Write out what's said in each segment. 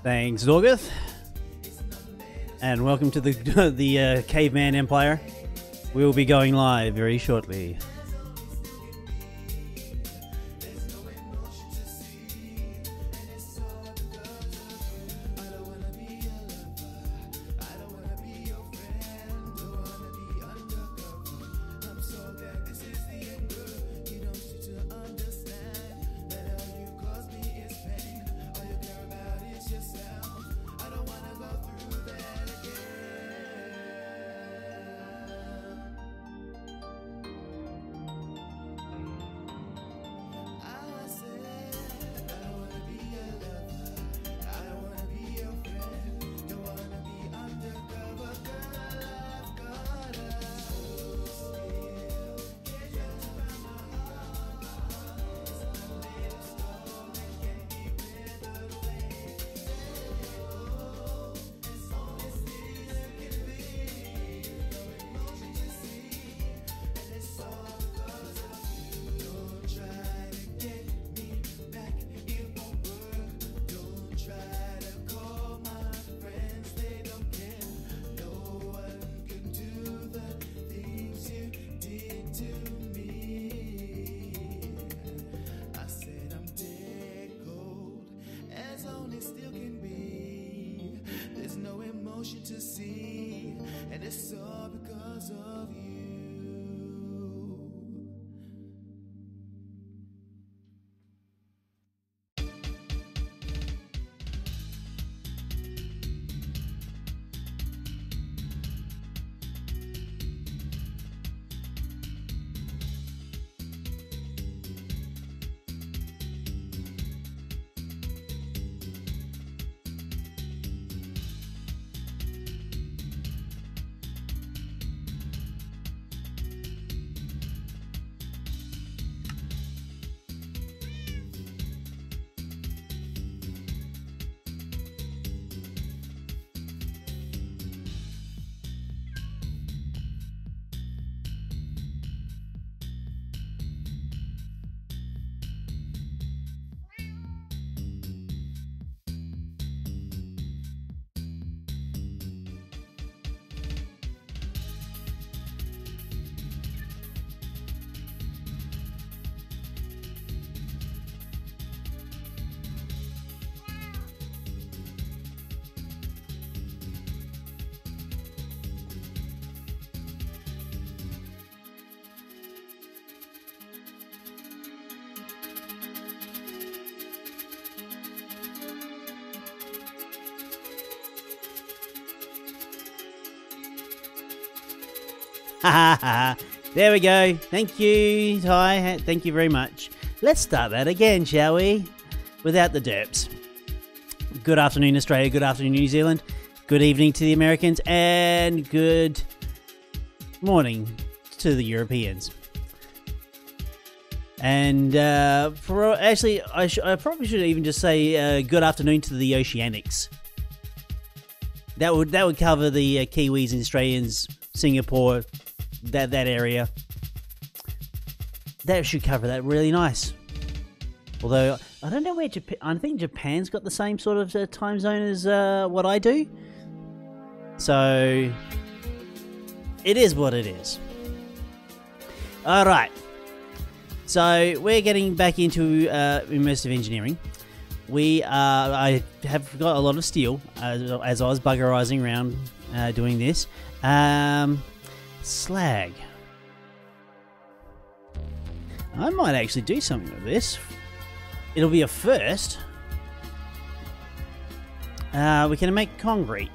Thanks, Zorgith, and welcome to the Caveman Empire. We will be going live very shortly. To see, and it's all because of you. There we go. Thank you, Ty. Thank you very much. Let's start that again, shall we? Without the derps. Good afternoon, Australia. Good afternoon, New Zealand. Good evening to the Americans. And good morning to the Europeans. And I probably should even just say good afternoon to the Oceanics. That would cover the Kiwis and Australians, Singapore, that area. That should cover that really nice. Although I don't know where Japan. I think Japan's got the same sort of time zone as what I do. So it is what it is. All right. So we're getting back into immersive engineering. I have got a lot of steel as I was buggerizing around doing this. Slag. I might actually do something with this. It'll be a first. We can make concrete.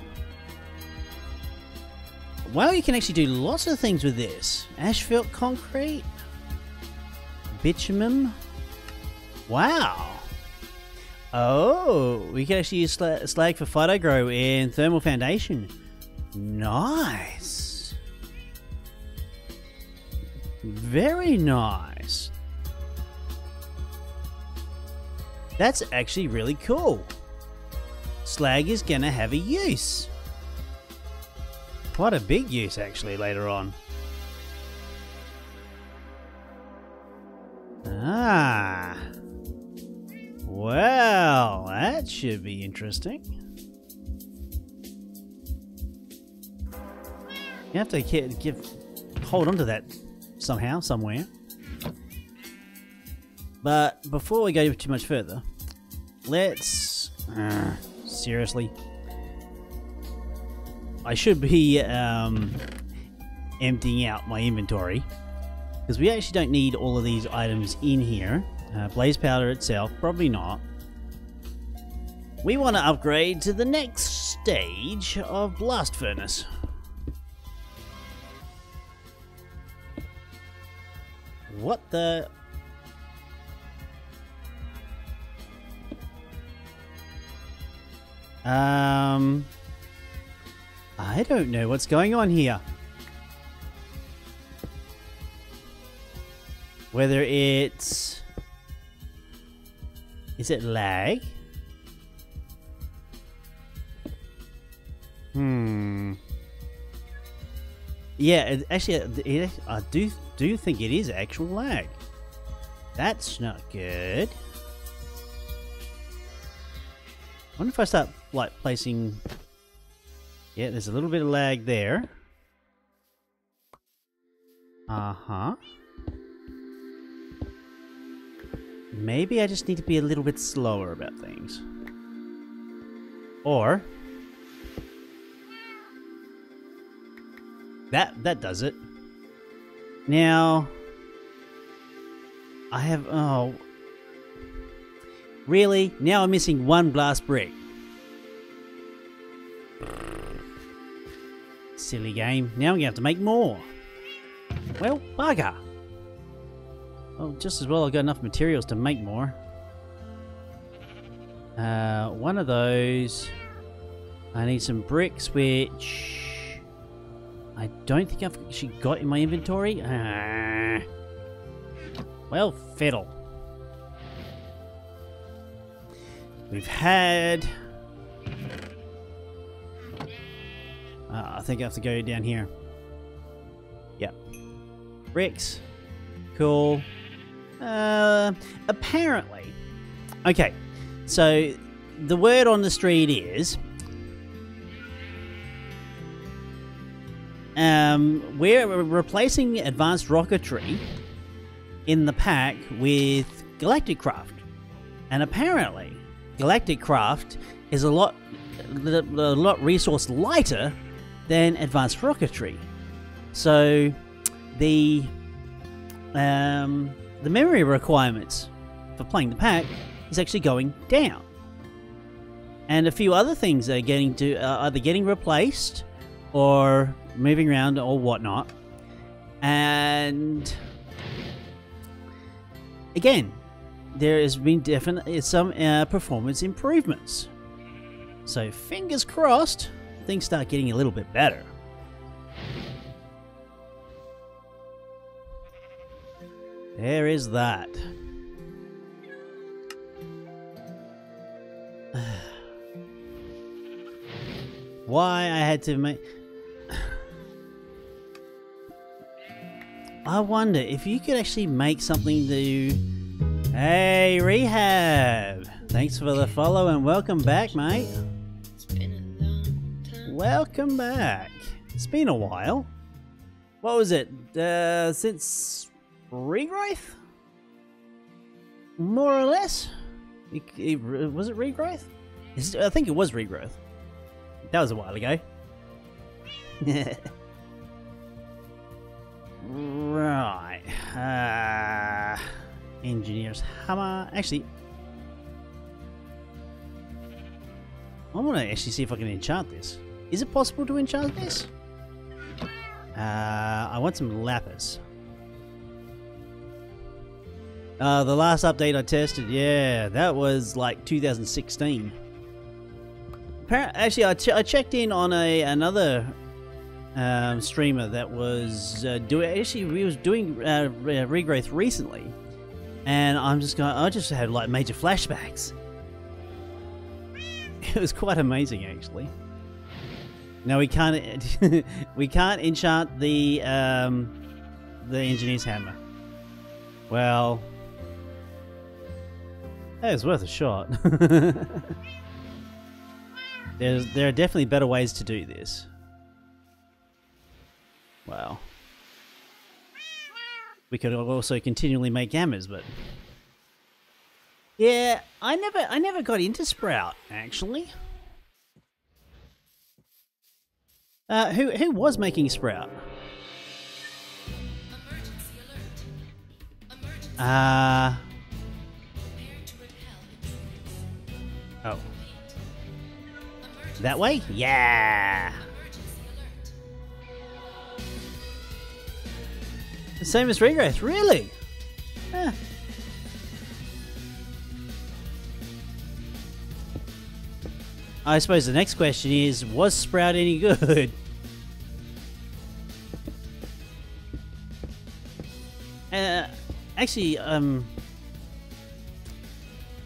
Well, you can actually do lots of things with this. Asphalt concrete. Bitumen. Wow. Oh, we can actually use slag for phytogrow and thermal foundation. Nice. Very nice. That's actually really cool. Slag is gonna have a use. Quite a big use actually later on. Ah. Well, that should be interesting. You have to hold on to that somehow, somewhere. But before we go too much further, let's... seriously? I should be emptying out my inventory, because we actually don't need all of these items in here. Blaze powder itself, probably not. We want to upgrade to the next stage of blast furnace. What the... I don't know what's going on here. Whether it's... Is it lag? Yeah, actually, I do think it is actual lag. That's not good. I wonder if I start, like, placing... Yeah, there's a little bit of lag there. Uh-huh. Maybe I just need to be a little bit slower about things. Or... That does it. Now... I have... Oh... Really? Now I'm missing one blast brick. Silly game. Now I'm going to have to make more. Well, bugger. Well, just as well I've got enough materials to make more. One of those. I need some bricks, which... I don't think I've actually got in my inventory. Well, fiddle. We've had... I think I have to go down here. Yep. Bricks. Cool. Apparently. Okay. So, the word on the street is... we're replacing advanced rocketry in the pack with Galactic Craft. And apparently, Galactic Craft is a lot resource lighter than advanced rocketry. So the memory requirements for playing the pack is actually going down, and a few other things are getting to either getting replaced or moving around or whatnot. And again, there has been definitely some performance improvements. So fingers crossed, things start getting a little bit better. There is that. Why I had to make... I wonder if you could actually make something to... Hey, Rehab! Thanks for the follow and welcome back, mate. Welcome back. It's been a while. What was it? Since regrowth? More or less? Was it regrowth? I think it was regrowth. That was a while ago. Right. Engineer's hammer. Actually, I want to actually see if I can enchant this. Is it possible to enchant this? I want some lapis. The last update I tested, yeah, that was like 2016. Actually, I checked in on another streamer that was doing. Actually, we was doing regrowth recently, and I'm just going. I just had like major flashbacks. It was quite amazing, actually. No, we can't. We can't enchant the engineer's hammer. Well, that was worth a shot. There are definitely better ways to do this. Wow. We could also continually make hammers, but yeah, I never got into Sprout actually. Who was making Sprout? Oh. That way? Yeah. The same as regrowth, really? Huh. I suppose the next question is, was Sprout any good? Actually, I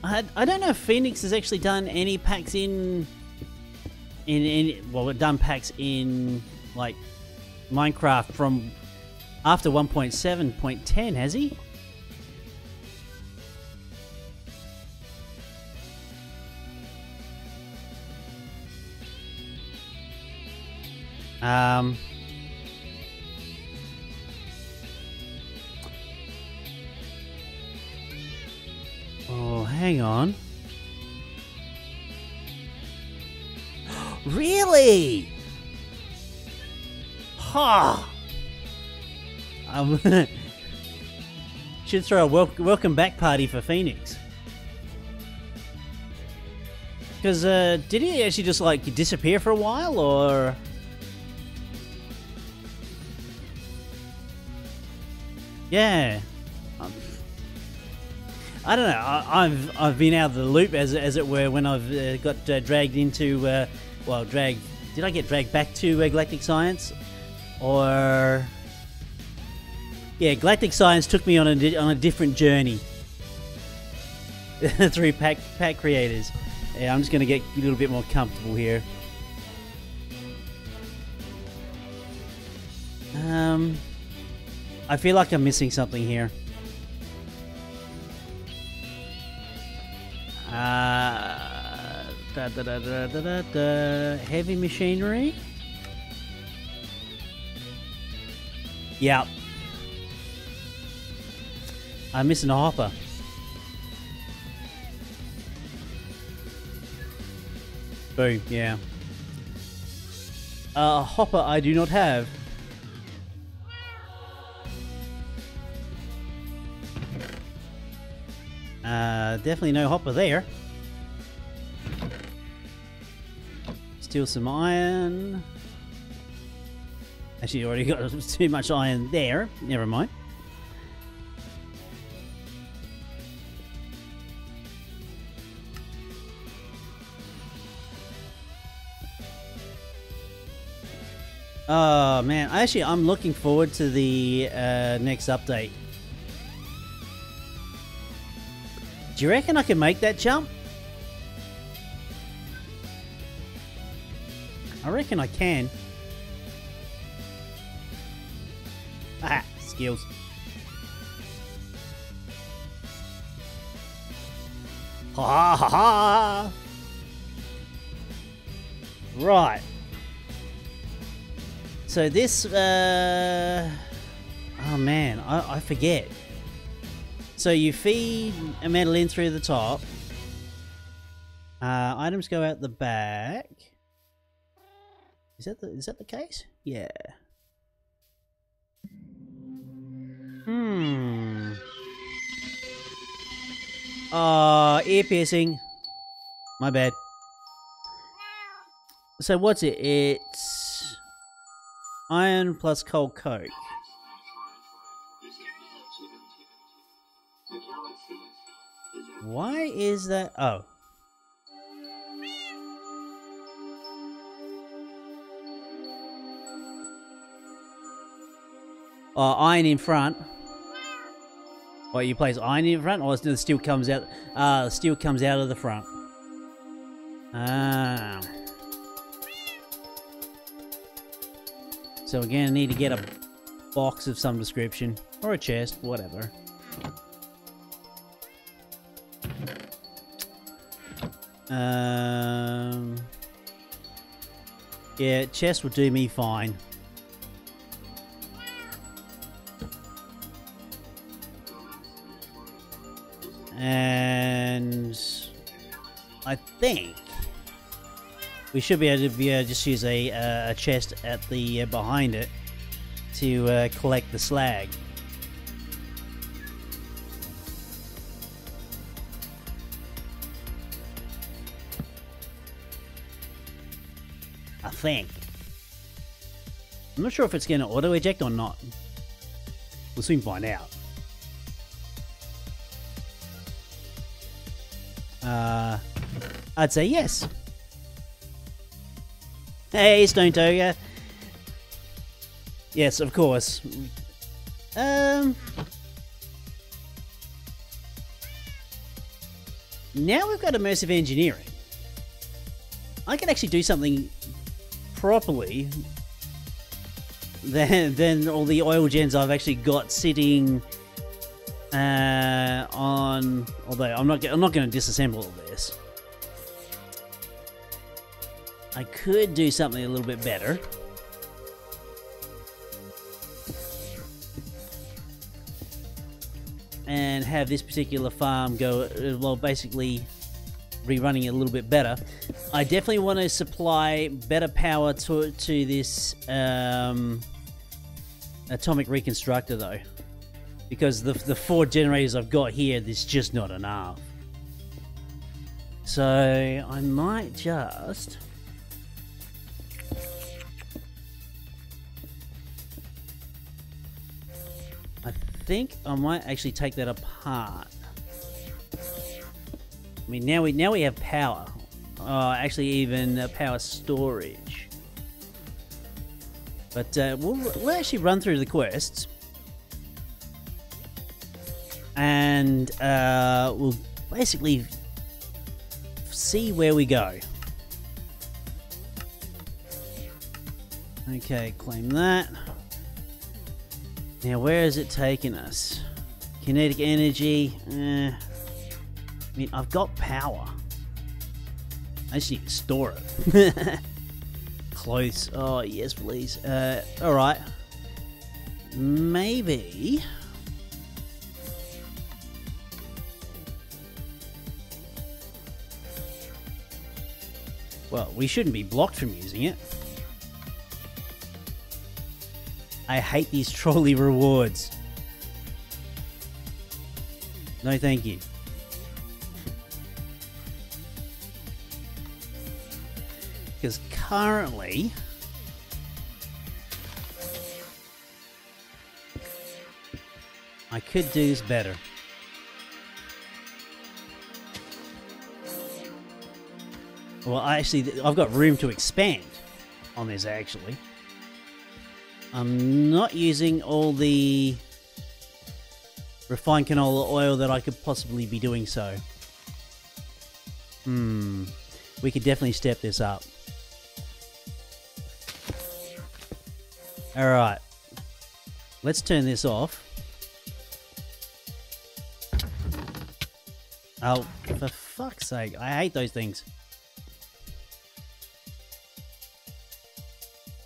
don't know if Phoenix has actually done any packs well, we've done packs in like Minecraft from after 1.7.10, has he? Oh, hang on. Really? Ha! Should throw a welcome back party for Phoenix. Because did he actually just like disappear for a while, or? Yeah. I don't know. I've been out of the loop as it were when I've got dragged into well, dragged. Did I get dragged back to Galactic Science, or? Yeah, Galactic Science took me on a different journey through pack creators. Yeah, I'm just gonna get a little bit more comfortable here. I feel like I'm missing something here. Heavy machinery. Yeah. I'm missing a hopper. Boom, yeah. A hopper I do not have. Definitely no hopper there. Steal some iron. Actually, already got too much iron there. Never mind. Oh man, I'm looking forward to the next update. Do you reckon I can make that jump? I reckon I can. Ah, skills. Ha ha ha! Right. So this, oh man, I forget. So you feed a metal in through the top. Items go out the back. Is that the case? Yeah. Oh, ear piercing. My bad. So what's it? It's iron plus cold coke. Why is that? Oh. Iron in front. Well, you place iron in front, or the steel comes out. The steel comes out of the front. Ah. So we're gonna need to get a box of some description, or a chest, whatever. Yeah, chest will do me fine. And I think we should be able to just use a chest at the behind it to collect the slag. I think. I'm not sure if it's going to auto eject or not. We'll soon find out. I'd say yes. Hey, Stone Toga. Yes, of course. Now we've got immersive engineering. I can actually do something properly than all the oil gens I've actually got sitting on. Although I'm not going to disassemble all this. I could do something a little bit better. And have this particular farm go, well, basically rerunning it a little bit better. I definitely want to supply better power to this atomic reconstructor though, because the 4 generators I've got here, there's just not enough. So I might just I think I might actually take that apart. I mean, now we have power. Actually, even power storage. But we'll actually run through the quests, and we'll basically see where we go. Okay, claim that. Now, where is it taking us? Kinetic energy. I mean, I've got power. I just need to store it. Close. Oh, yes, please. Alright. Maybe. Well, we shouldn't be blocked from using it. I hate these trolley rewards. No, thank you. Because currently, I could do this better. Well, I've got room to expand on this, actually. I'm not using all the refined canola oil that I could possibly be doing so. We could definitely step this up. Alright. Let's turn this off. Oh, for fuck's sake. I hate those things.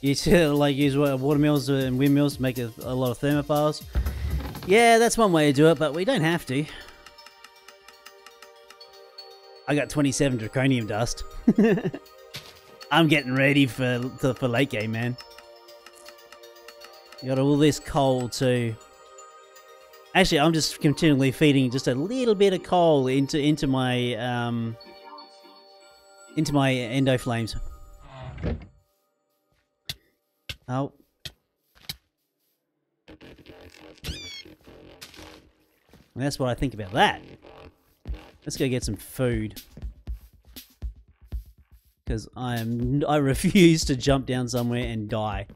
You like use watermills and windmills to make a lot of thermopiles. Yeah, that's one way to do it, but we don't have to. I got 27 draconium dust. I'm getting ready for late game, man. You got all this coal too. Actually, I'm just continually feeding just a little bit of coal into my endo flames. Oh. And that's what I think about that. Let's go get some food. Because I refuse to jump down somewhere and die.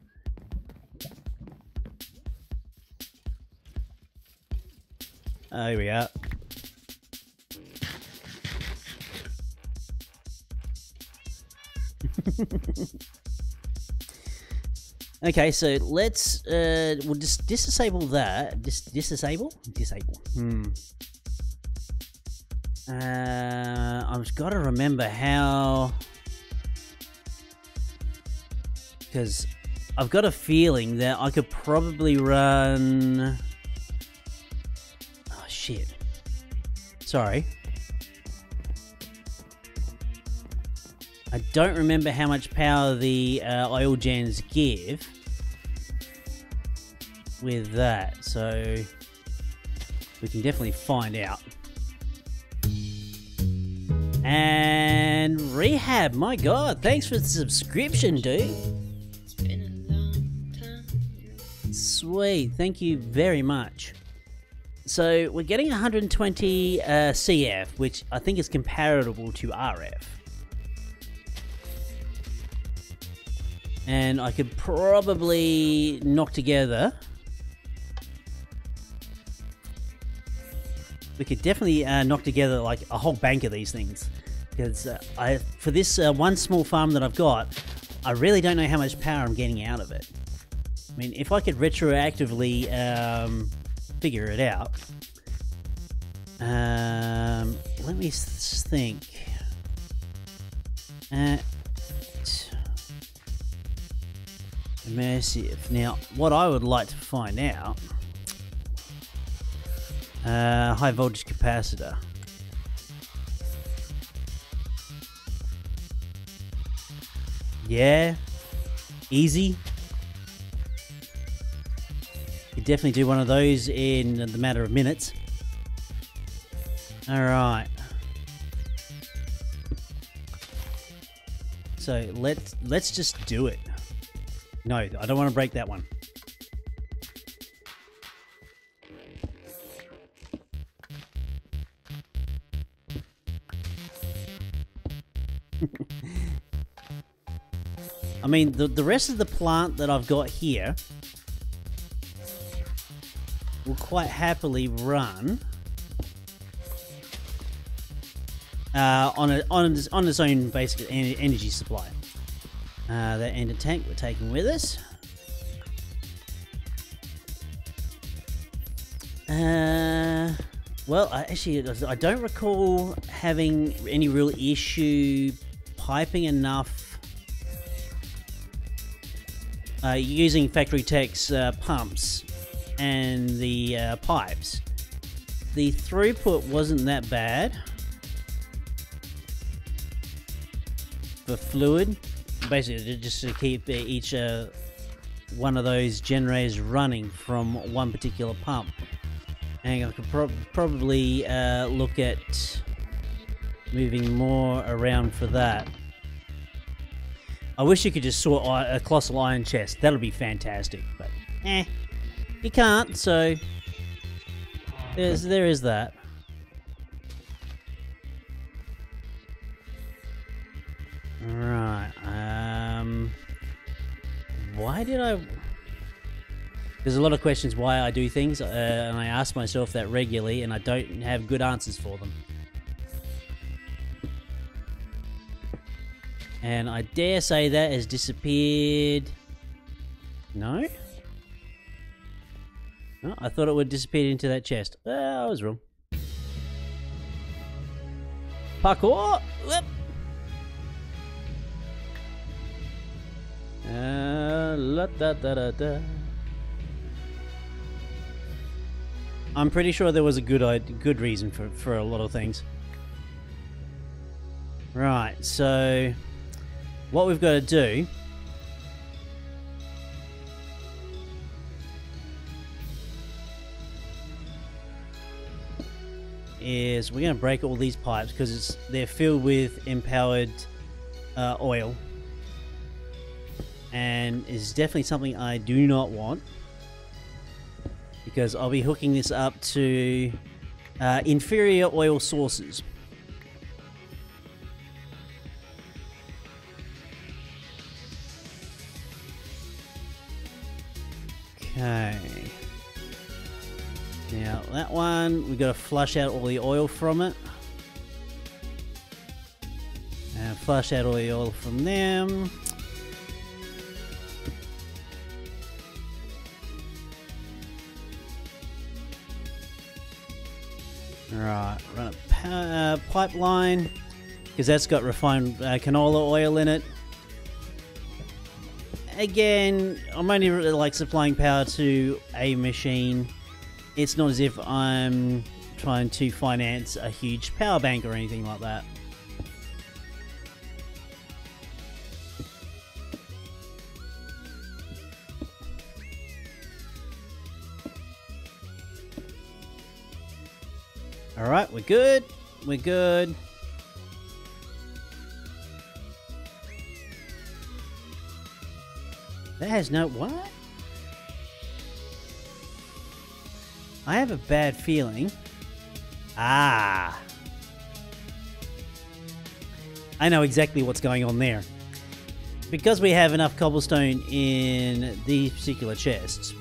Oh, here we are. Okay, so let's we'll just disable that. Disable. I've got to remember how, because I've got a feeling that I could probably run. Oh shit! Sorry. I don't remember how much power the oil gens give with that, so we can definitely find out. And Rehab, my god, thanks for the subscription, dude. It's been a long time. Sweet, thank you very much. So we're getting 120 CF, which I think is comparable to RF. And I could probably knock together. We could definitely knock together like a whole bank of these things. Because for this one small farm that I've got, I really don't know how much power I'm getting out of it. I mean, if I could retroactively figure it out. Let me think. Immersive. Now, what I would like to find out, high voltage capacitor. Yeah, easy. You definitely do one of those in the matter of minutes. All right. So let's just do it. No, I don't want to break that one. I mean, the rest of the plant that I've got here will quite happily run on its own basic energy supply. That ender tank we're taking with us. Well, I don't recall having any real issue piping enough using Factory Tech's pumps and the pipes. The throughput wasn't that bad for fluid. Basically, just to keep each one of those generators running from one particular pump. And I could probably look at moving more around for that. I wish you could just sort a colossal iron chest. That would be fantastic. But, you can't, so there is that. Right, why did I... There's a lot of questions why I do things, and I ask myself that regularly, and I don't have good answers for them. And I dare say that has disappeared... No? No, I thought it would disappear into that chest. I was wrong. Parkour! Whoop. I'm pretty sure there was a good reason for a lot of things. Right, so what we've got to do is we're going to break all these pipes because they're filled with empowered oil. And it's definitely something I do not want, because I'll be hooking this up to inferior oil sources. Okay. Now that one, we've got to flush out all the oil from it. And flush out all the oil from them. Right, run a pipeline, because that's got refined canola oil in it. Again, I'm only really like supplying power to a machine. It's not as if I'm trying to finance a huge power bank or anything like that. Alright, we're good. We're good. That has no... What? I have a bad feeling. Ah. I know exactly what's going on there. Because we have enough cobblestone in these particular chests.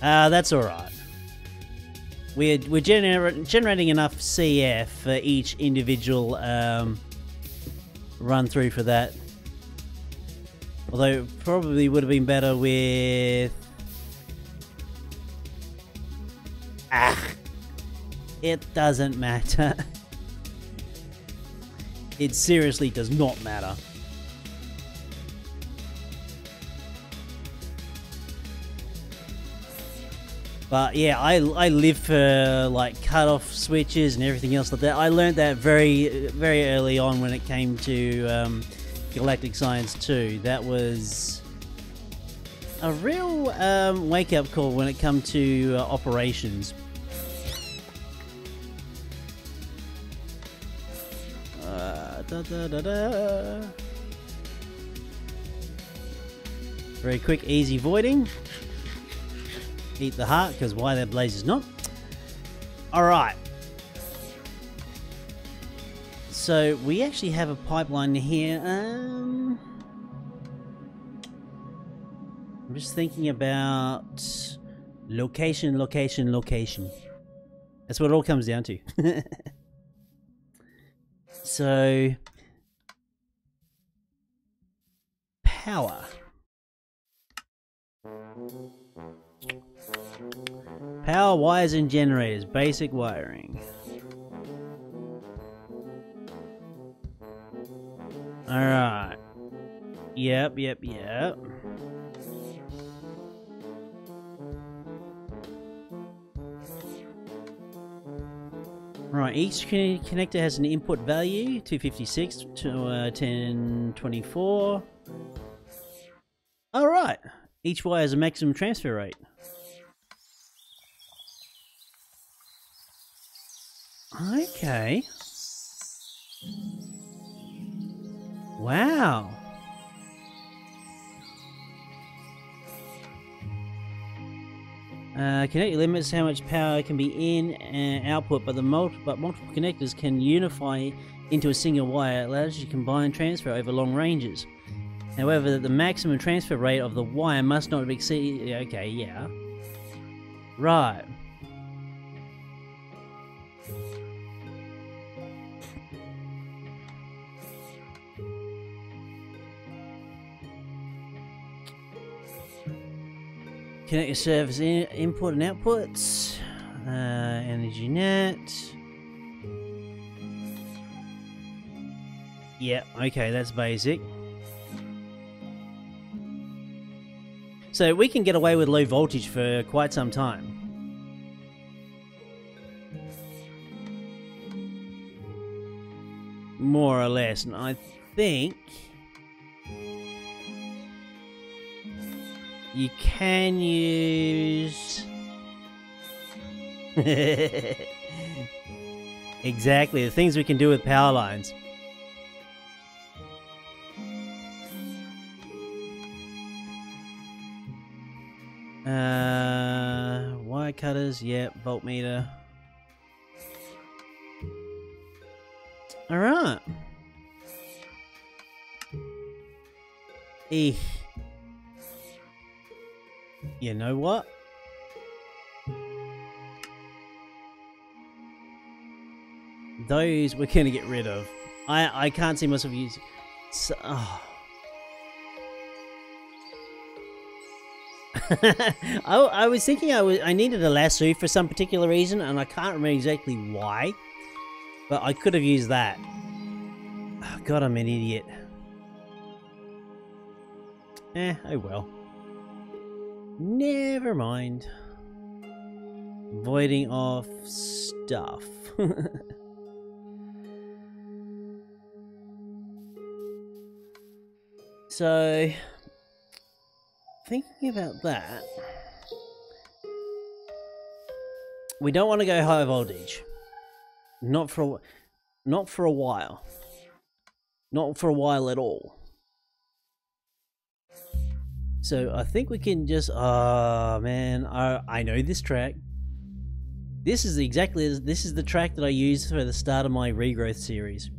That's alright. We're generating enough CF for each individual run through for that. Although it probably would have been better with... It doesn't matter. It seriously does not matter. But yeah, I live for like cutoff switches and everything else like that. I learned that very early on when it came to Galactic Science 2. That was a real wake-up call when it comes to operations. Very quick, easy voiding. Eat the heart, because why that blazes not. Alright. So, we actually have a pipeline here. I'm just thinking about location. That's what it all comes down to. So, power. Power wires and generators, basic wiring. Alright. Yep. Right, each connector has an input value, 256 to 1024. Alright. Each wire has a maximum transfer rate. Okay. Wow. Connector limits how much power can be in and output, but multiple connectors can unify into a single wire. It allows you to combine transfer over long ranges. However, the maximum transfer rate of the wire must not exceed... Okay, yeah. Right. Connect your service input and outputs. Energy net. Yeah, okay, that's basic. So we can get away with low voltage for quite some time. More or less, and I think you can use... Exactly, the things we can do with power lines. Wire cutters, yep, voltmeter. Alright. You know what? Those we're gonna get rid of. I can't see myself using. So, oh. I was thinking I needed a lasso for some particular reason, and I can't remember exactly why. But I could have used that. Oh, God, I'm an idiot. Oh well. Never mind. Voiding off stuff. So, thinking about that, we don't want to go high voltage. Not for a while. Not for a while at all. So I think we can just. Oh man, I know this track. This is the track that I used for the start of my regrowth series.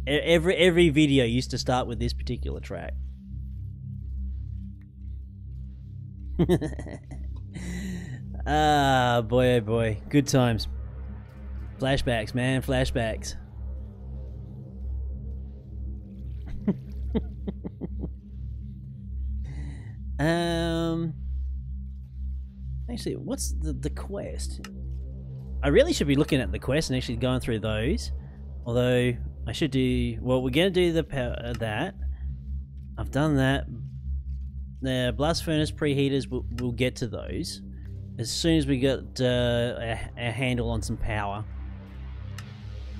Every video used to start with this particular track. Ah, boy, oh boy, good times. Flashbacks, man, flashbacks. Actually, what's the quest? I really should be looking at the quest and actually going through those. Although I should do. Well, we're gonna do the power that. I've done that. The blast furnace preheaters, we'll get to those as soon as we get a handle on some power.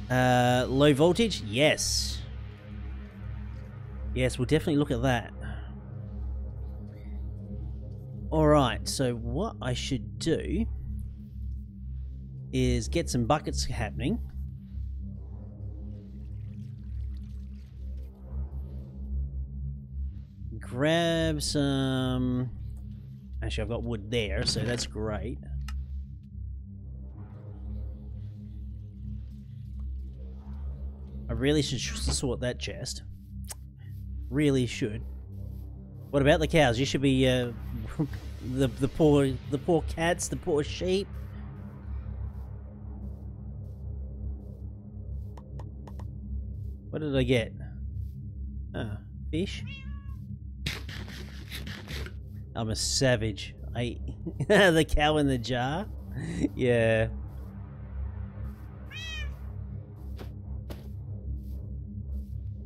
Low voltage, yes. Yes, we'll definitely look at that. Alright, so what I should do is get some buckets happening. Grab some... Actually, I've got wood there, so that's great. I really should sort that chest. Really should. What about the cows? You should be the poor cats, the poor sheep. What did I get? Ah, fish. I'm a savage. I the cow in the jar. Yeah.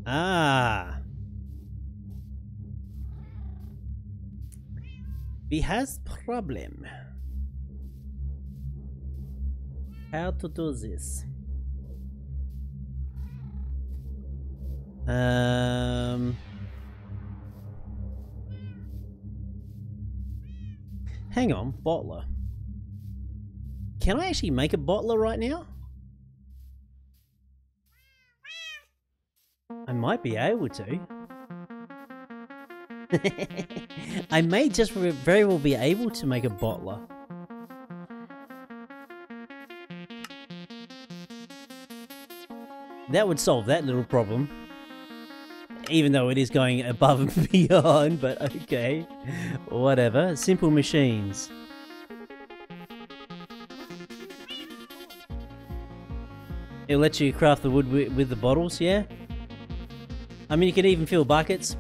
Ah. We has problem. How to do this? Hang on, bottler. Can I actually make a bottler right now? I might be able to. I may just very well be able to make a bottler. That would solve that little problem. Even though it is going above and beyond, but okay. Whatever. Simple machines. It'll let you craft the wood with the bottles, yeah? I mean, you can even fill buckets.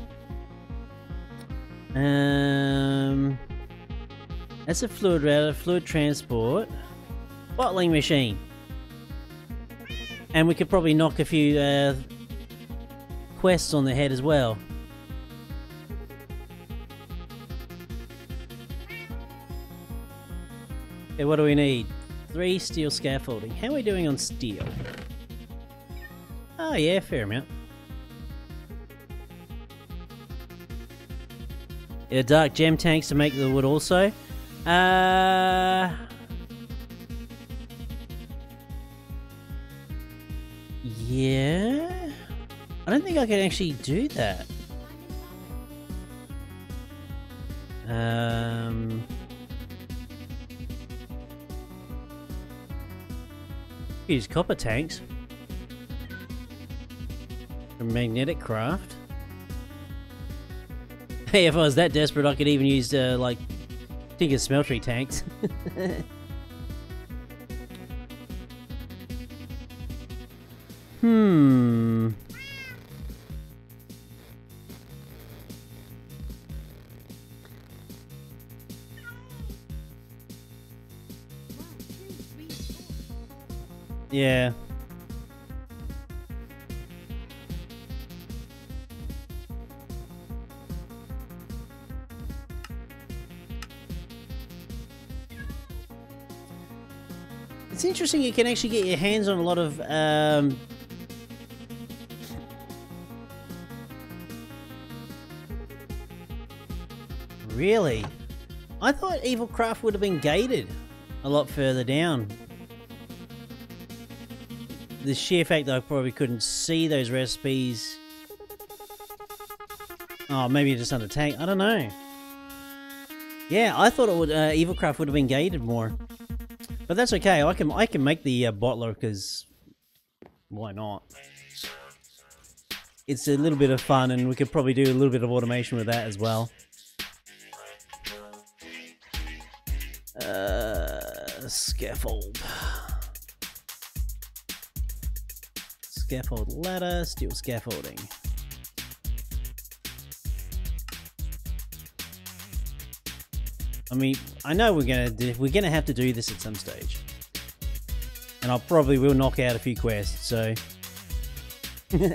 That's a fluid router, fluid transport. Bottling machine. And we could probably knock a few quests on the head as well. Okay, what do we need? 3 steel scaffolding. How are we doing on steel? Oh yeah, fair amount. Yeah, dark gem tanks to make the wood also. Yeah. I don't think I can actually do that. Use copper tanks. For magnetic craft. Hey, if I was that desperate, I could even use like think it's smeltery tanks. Hmm. Yeah. It's interesting you can actually get your hands on a lot of Really? I thought Evil Craft would have been gated a lot further down. The sheer fact that I probably couldn't see those recipes. Oh, maybe just under tank. I don't know. Yeah, I thought it would. Evil Craft would have been gated more, but that's okay. I can make the bottler because why not? It's a little bit of fun, and we could probably do a little bit of automation with that as well. Scaffold. Scaffold ladder, steel scaffolding. I mean, I know we're gonna have to do this at some stage, and I probably will knock out a few quests. So, yeah,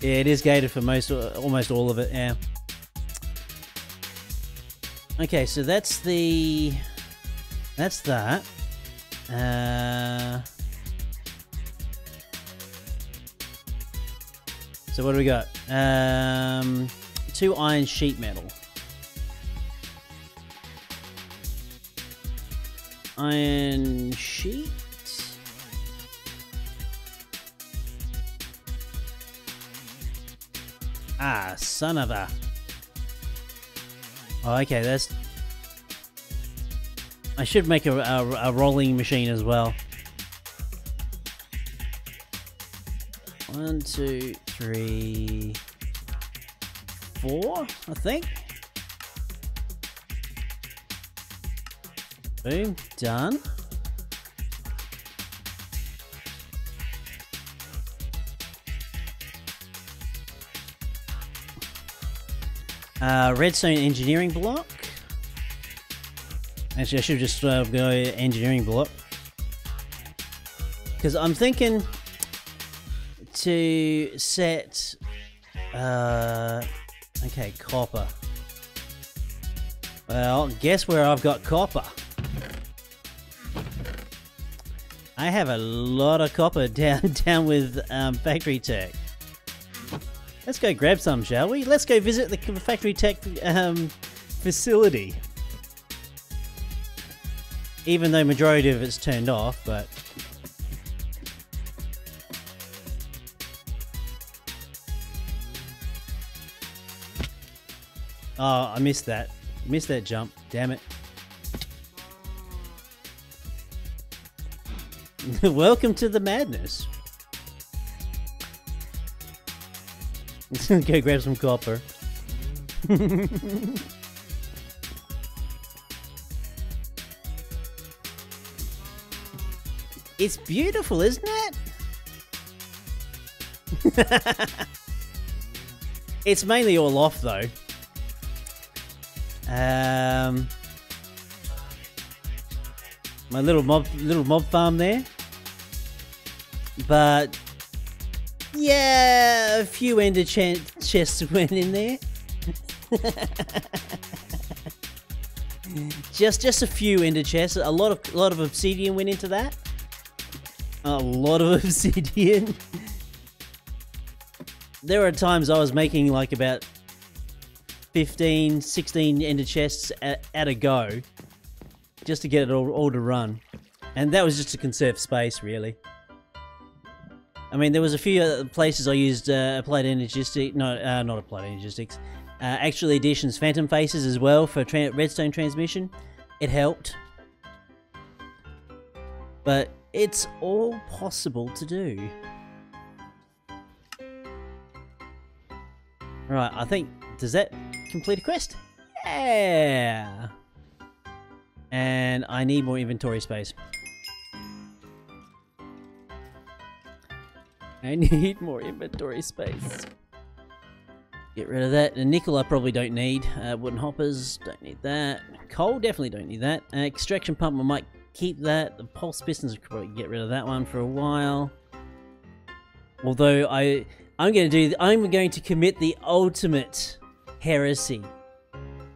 it is gated for almost all of it. Yeah. Okay, so that's that. So what do we got? 2 iron sheet metal. Iron sheet. Ah, son of a. Oh, okay, that's... I should make a rolling machine as well. 1, 2, 3, 4, I think. Boom, done. Redstone engineering block. Actually, I should just go engineering block. Because I'm thinking to set... okay, copper. Well, guess where I've got copper? I have a lot of copper down with Factory Tech. Let's go grab some, shall we? Let's go visit the Factory Tech facility. Even though majority of it's turned off, but... Oh, I missed that. Missed that jump. Damn it. Welcome to the madness. Go grab some copper. It's beautiful, isn't it? It's mainly all off though. My little mob farm there. But yeah, a few ender chests went in there. just a few ender chests. A lot of obsidian went into that. A lot of obsidian. There were times I was making like about 15, 16 ender chests at a go, just to get it all to run, and that was just to conserve space, really. I mean, there was a few places I used applied energistics, not applied energistics, actual additions, phantom faces as well for redstone transmission. It helped, but it's all possible to do. Right, I think, does that complete a quest? Yeah! And I need more inventory space. I need more inventory space. Get rid of that. The nickel I probably don't need. Wooden hoppers, don't need that. Coal, definitely don't need that. Extraction pump, I might keep that. The pulse pistons, I could probably get rid of that one for a while. Although I'm going to commit the ultimate heresy.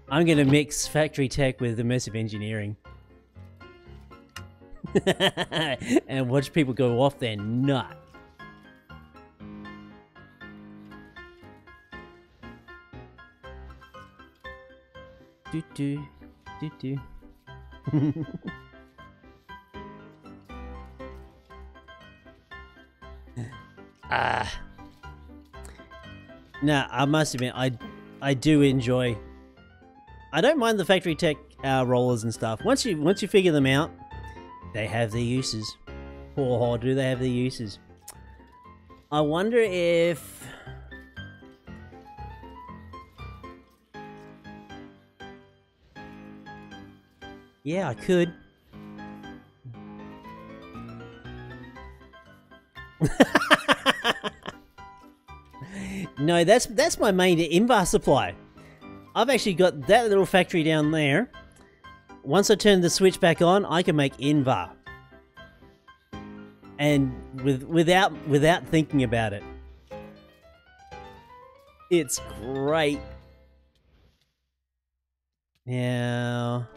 I'm going to mix factory tech with immersive engineering. And watch people go off their nut. Do. Nah, I must admit, I do enjoy. I don't mind the factory tech rollers and stuff. Once you figure them out, they have their uses. Oh, do they have their uses? I wonder if. Yeah, I could. No, that's my main invar supply. I've actually got that little factory down there. Once I turn the switch back on, I can make invar. And without thinking about it. It's great. Now,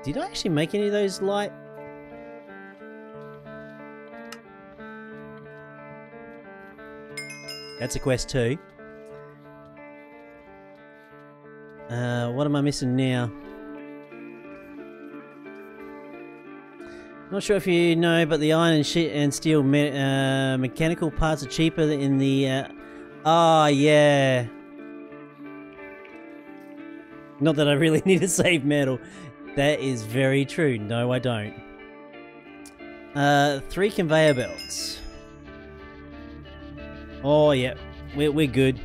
did I actually make any of those light? That's a quest too. What am I missing now? Not sure if you know, but the iron and steel mechanical parts are cheaper in the... Oh, yeah. Not that I really need to save metal. That is very true. No, I don't. 3 conveyor belts. Oh, yeah. We're good.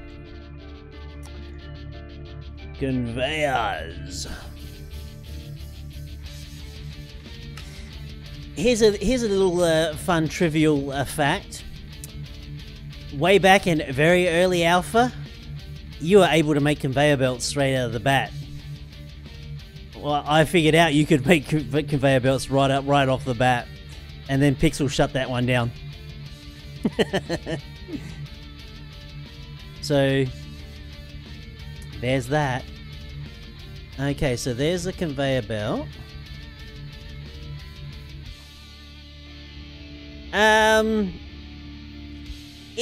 Conveyors. Here's a little fun trivial fact. Way back in very early alpha, you were able to make conveyor belts straight out of the bat. Well, I figured out you could make conveyor belts right off the bat, and then Pixel shut that one down. So there's that. Okay, so there's the conveyor belt.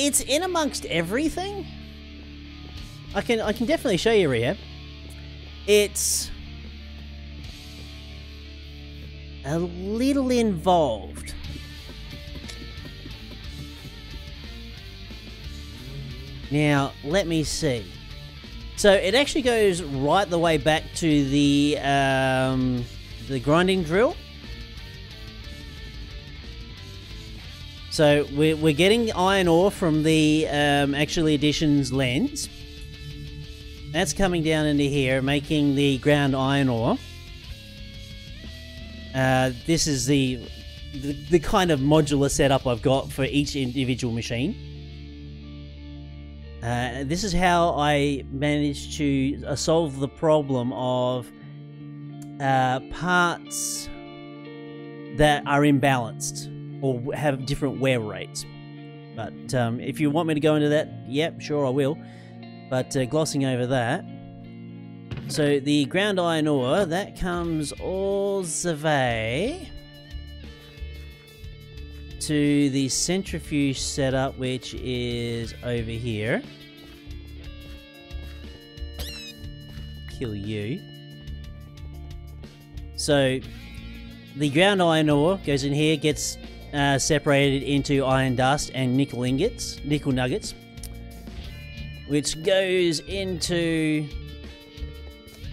It's in amongst everything. I can definitely show you, Rhea. It's a little involved. Now, let me see. So it actually goes right the way back to the grinding drill. So we're getting iron ore from the Actual Editions lens. That's coming down into here, making the ground iron ore. This is the kind of modular setup I've got for each individual machine. This is how I managed to solve the problem of parts that are imbalanced or have different wear rates. But if you want me to go into that, yep, sure I will. But glossing over that. So the ground iron ore, that comes all the way to the centrifuge setup, which is over here. Kill you. So the ground iron ore goes in here, gets separated into iron dust and nickel ingots, nickel nuggets, which goes into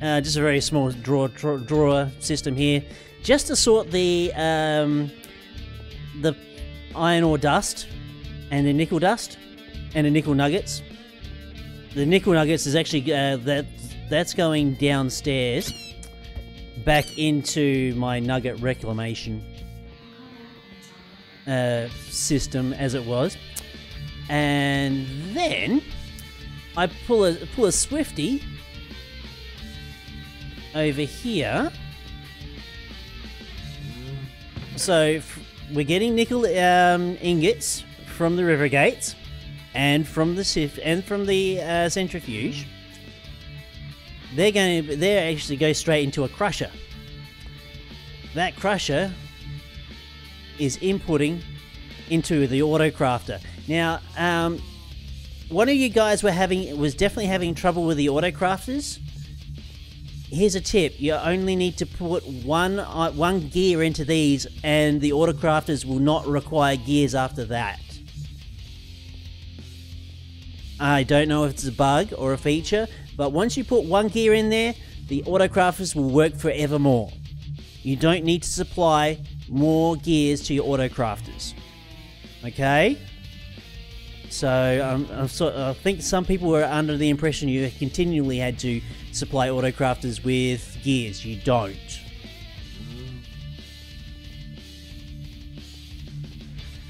just a very small drawer system here, just to sort the iron ore dust and the nickel dust and the nickel nuggets the nickel nuggets is actually that's going downstairs back into my nugget reclamation system as it was, and then I pull a Swifty over here. So we're getting nickel ingots from the river gates and from the centrifuge. They're actually go straight into a crusher. That crusher is inputting into the autocrafter. Now, one of you guys was definitely having trouble with the autocrafters. Here's a tip: you only need to put one gear into these, and the autocrafters will not require gears after that. I don't know if it's a bug or a feature, but once you put one gear in there, the autocrafters will work forevermore. You don't need to supply more gears to your autocrafters. Okay? So I think some people were under the impression you continually had to supply autocrafters with gears. You don't.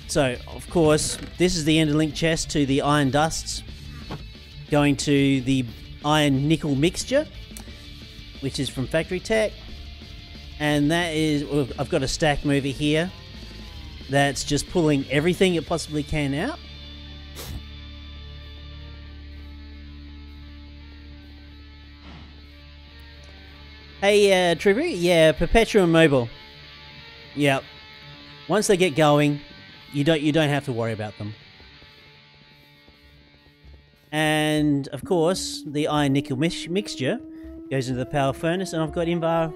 So, of course, this is the interlink chest to the iron dusts, going to the iron nickel mixture, which is from Factory Tech, and that is, I've got a stack mover here that's just pulling everything it possibly can out. Hey, Tribute, yeah, Perpetuum Mobile. Yep. Once they get going, you don't have to worry about them. And of course, the iron nickel mixture goes into the power furnace, and I've got Invar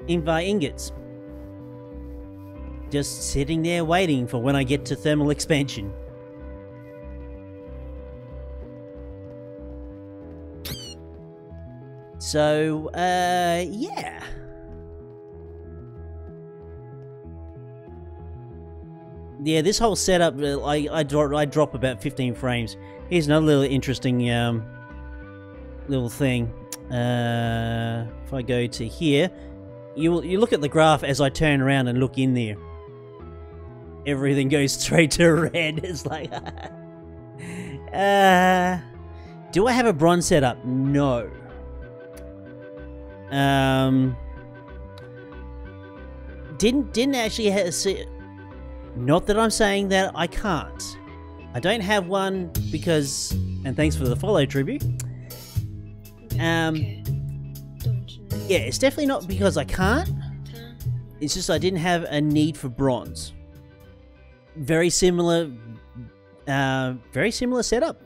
ingots just sitting there waiting for when I get to thermal expansion. So, yeah. Yeah, this whole setup, I drop about 15 frames. Here's another little interesting little thing. If I go to here, you look at the graph as I turn around and look in there. Everything goes straight to red. It's like, do I have a bronze setup? No. Didn't actually see. Not that I'm saying that I can't. I don't have one because, and thanks for the follow, Tribute. Yeah, it's definitely not because I can't. It's just I didn't have a need for bronze. Very similar setup,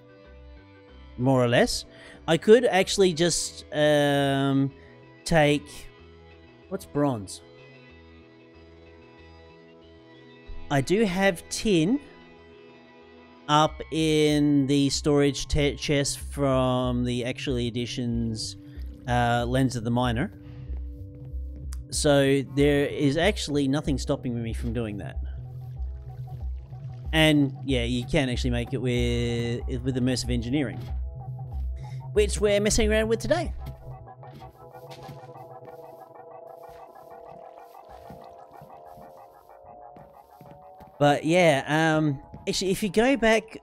more or less. I could actually just take, what's bronze? I do have tin up in the storage chest from the Actual Editions Lens of the Miner. So there is actually nothing stopping me from doing that. And yeah, you can actually make it with immersive engineering, which we're messing around with today. But yeah, actually, if you go back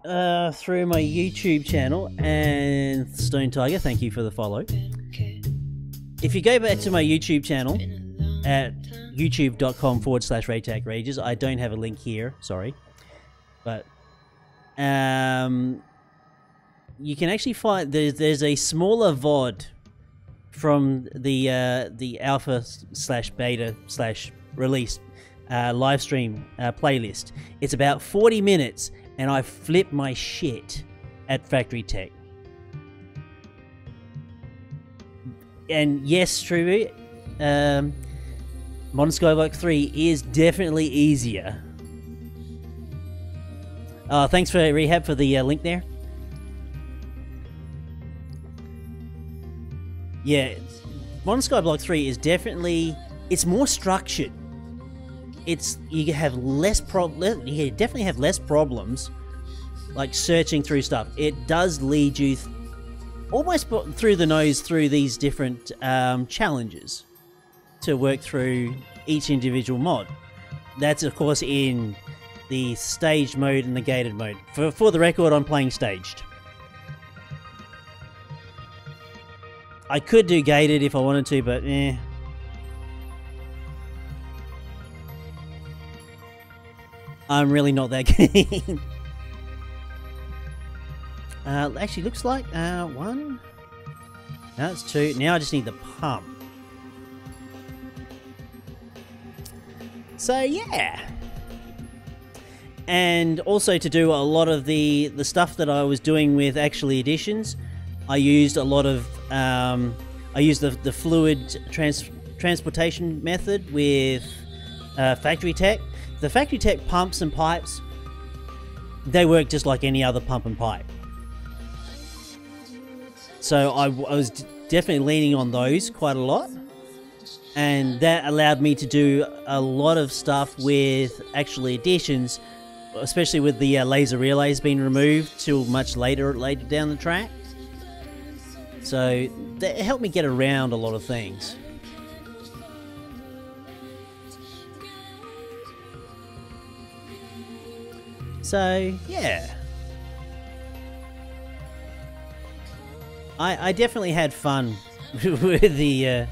through my YouTube channel, and Stone Tiger, thank you for the follow. If you go back to my YouTube channel at youtube.com/RayTagRages, I don't have a link here, sorry. But you can actually find there's a smaller VOD from the alpha/beta/release live stream playlist. It's about 40 minutes, and I flip my shit at Factory Tech. And yes, true. Modern Skyblock 3 is definitely easier. Thanks for Rehab for the link there. Yeah, Modern Skyblock 3 is definitely, it's more structured. You definitely have less problems like searching through stuff. It does lead you almost put through the nose through these different challenges to work through each individual mod. That's of course in the staged mode and the gated mode. For the record, I'm playing staged. I could do gated if I wanted to, but eh. I'm really not that keen. Actually, looks like one. No, it's two. Now I just need the pump. So yeah. And also to do a lot of the stuff that I was doing with actually additions, I used a lot of I used the fluid transportation method with factory tech. The factory tech pumps and pipes, they work just like any other pump and pipe. So I was definitely leaning on those quite a lot, and that allowed me to do a lot of stuff with actually additions, especially with the laser relays being removed till much later down the track. So that helped me get around a lot of things. So yeah, I definitely had fun with the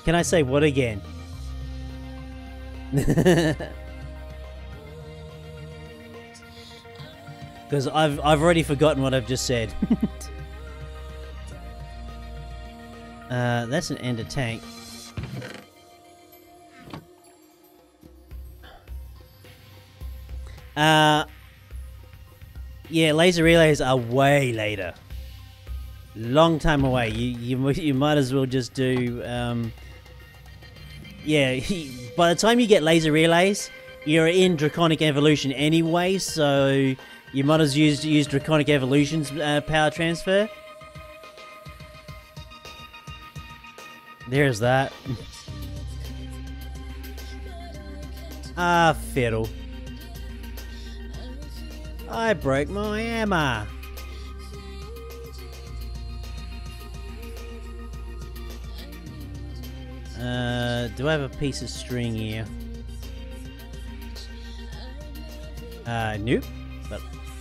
Can I say what again? Because I've already forgotten what I've just said. That's an ender tank. Yeah, laser relays are way later. Long time away. You might as well just do yeah, by the time you get laser relays, you're in Draconic Evolution anyway, so you might as well use Draconic Evolution's power transfer. There's that. Ah, fiddle. I broke my hammer. Do I have a piece of string here? Nope. But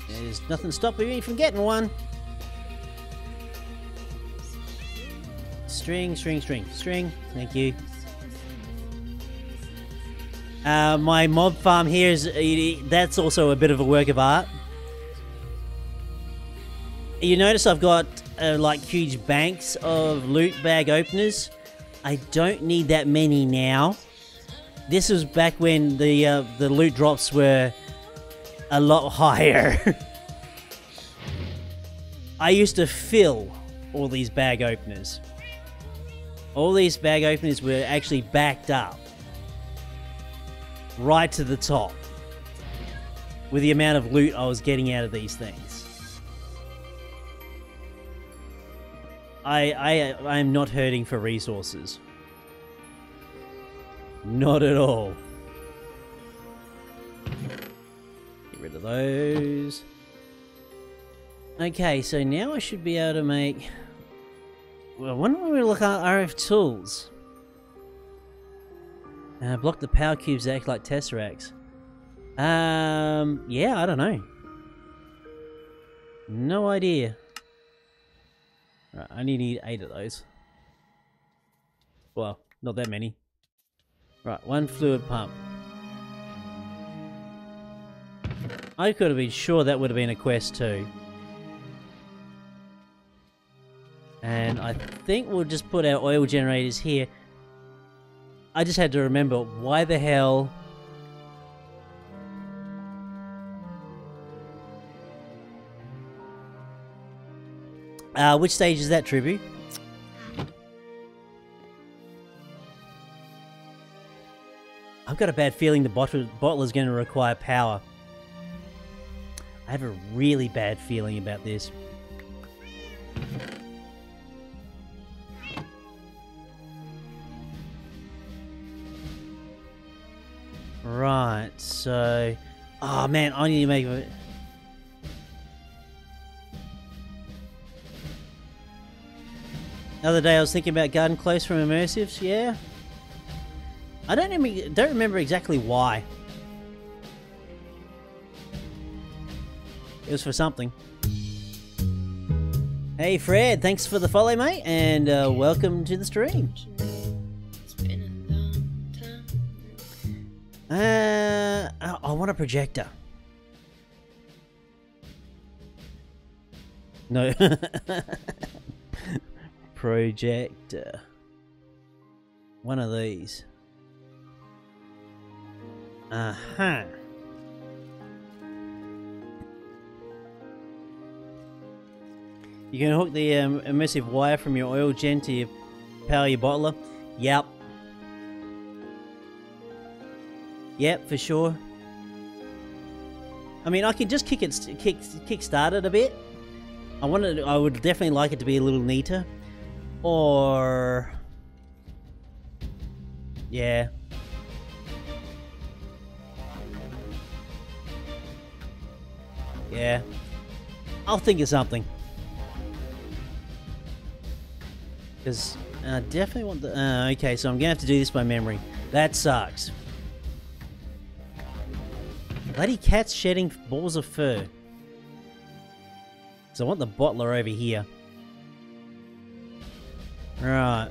there's nothing stopping me from getting one. String. Thank you. My mob farm here is that's also a bit of a work of art. You notice I've got like huge banks of loot bag openers. I don't need that many now. This was back when the loot drops were a lot higher. I used to fill all these bag openers. All these bag openers were actually backed up right to the top with the amount of loot I was getting out of these things. I'm not hurting for resources. Not at all. Get rid of those. Okay, so now I should be able to make... Well, when will we look at RF tools? Block the power cubes that act like tesseracts. Yeah, I don't know. No idea. Right, I only need 8 of those. Well, not that many. Right, 1 fluid pump. I could have been sure that would have been a quest too. And I think we'll just put our oil generators here. I just had to remember, why the hell... which stage is that, Tribu? I've got a bad feeling the bottle is going to require power. I have a really bad feeling about this. Right, so... Oh man, I need to make... The other day I was thinking about Garden Close from Immersives, yeah. I don't remember exactly why. It was for something. Hey Fred, thanks for the follow, mate, and welcome to the stream. It's been a long time. I want a projector. No. Projector. One of these. Uh-huh. You can hook the immersive wire from your oil gen to power your bottler. Yep. Yep, for sure. I mean, I can just kick start it a bit. I would definitely like it to be a little neater. Or yeah. Yeah. I'll think of something. Because I definitely want the... okay, so I'm going to have to do this by memory. That sucks. Bloody cat's shedding balls of fur. So I want the bottler over here. Right.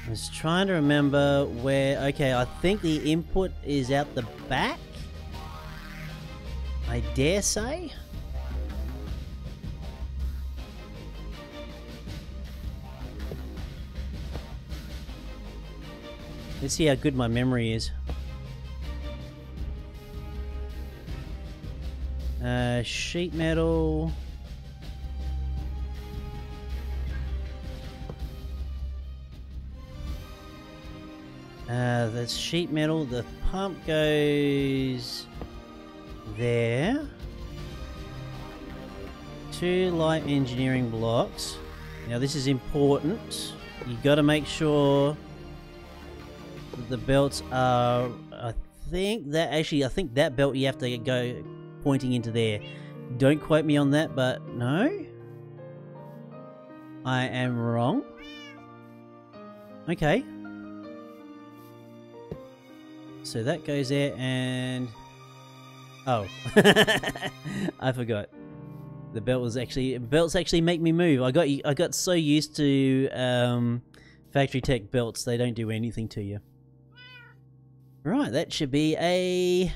I was trying to remember where... okay, I think the input is out the back. I dare say. Let's see how good my memory is. Sheet metal. That's sheet metal. The pump goes there. 2 light engineering blocks. Now this is important. You got to make sure the belts are, I think that belt you have to go pointing into there. Don't quote me on that, but no, I am wrong. Okay, so that goes there, and oh, I forgot. The belts actually make me move. I got so used to factory tech belts, they don't do anything to you. Right, that should be a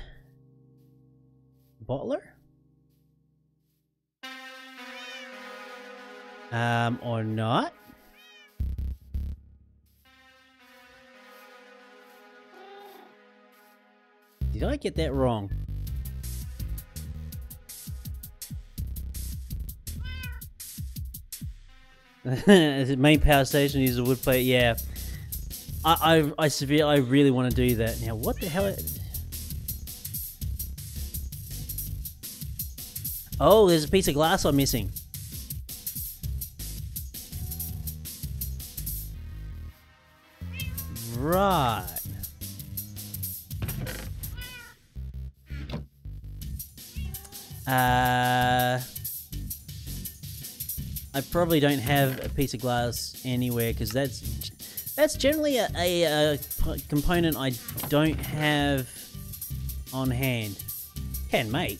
bottler. Or not. Did I get that wrong? The main power station uses a wood plate, yeah. I really want to do that. Now, what the hell? Oh, there's a piece of glass I'm missing. Right. I probably don't have a piece of glass anywhere because that's generally a component I don't have on hand. Can make.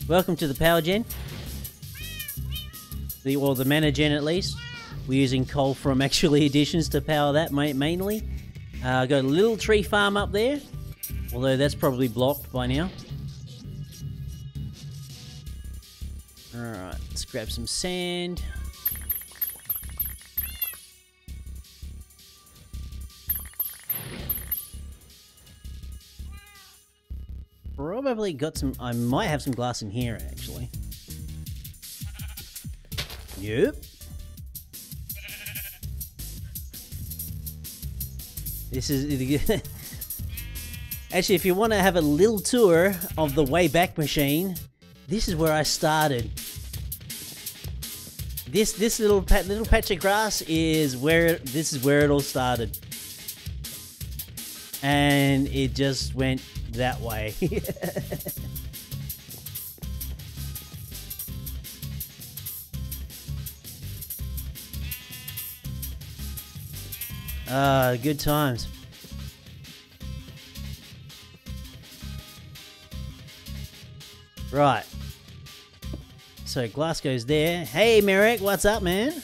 Welcome to the power gen. The mana gen at least. We're using coal from Actually Editions to power that mainly. Got a little tree farm up there, although that's probably blocked by now. Alright, let's grab some sand. Probably got some... I might have some glass in here, actually. Yep. This is... Actually, if you want to have a little tour of the Wayback Machine, this is where I started. This little patch of grass is where... This is where it all started. And it just went that way. Ah, good times. Right. So glass goes there. Hey, Merrick, what's up, man?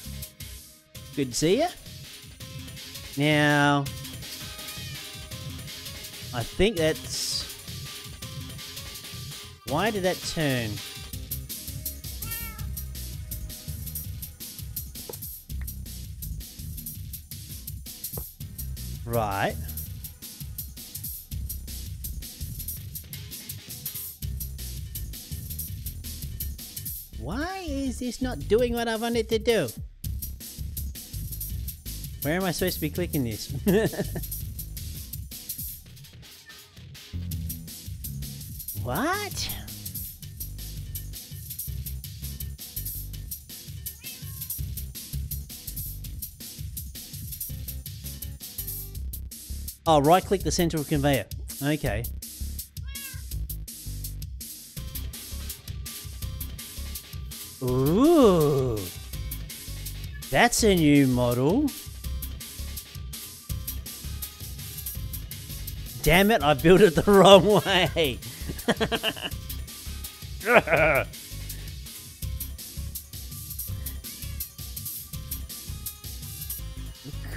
Good to see you. Now, I think that's... Why did that turn? Right. Why is this not doing what I want it to do? Where am I supposed to be clicking this? What? Oh, right click the central conveyor. Okay. Ooh. That's a new model. Damn it, I built it the wrong way.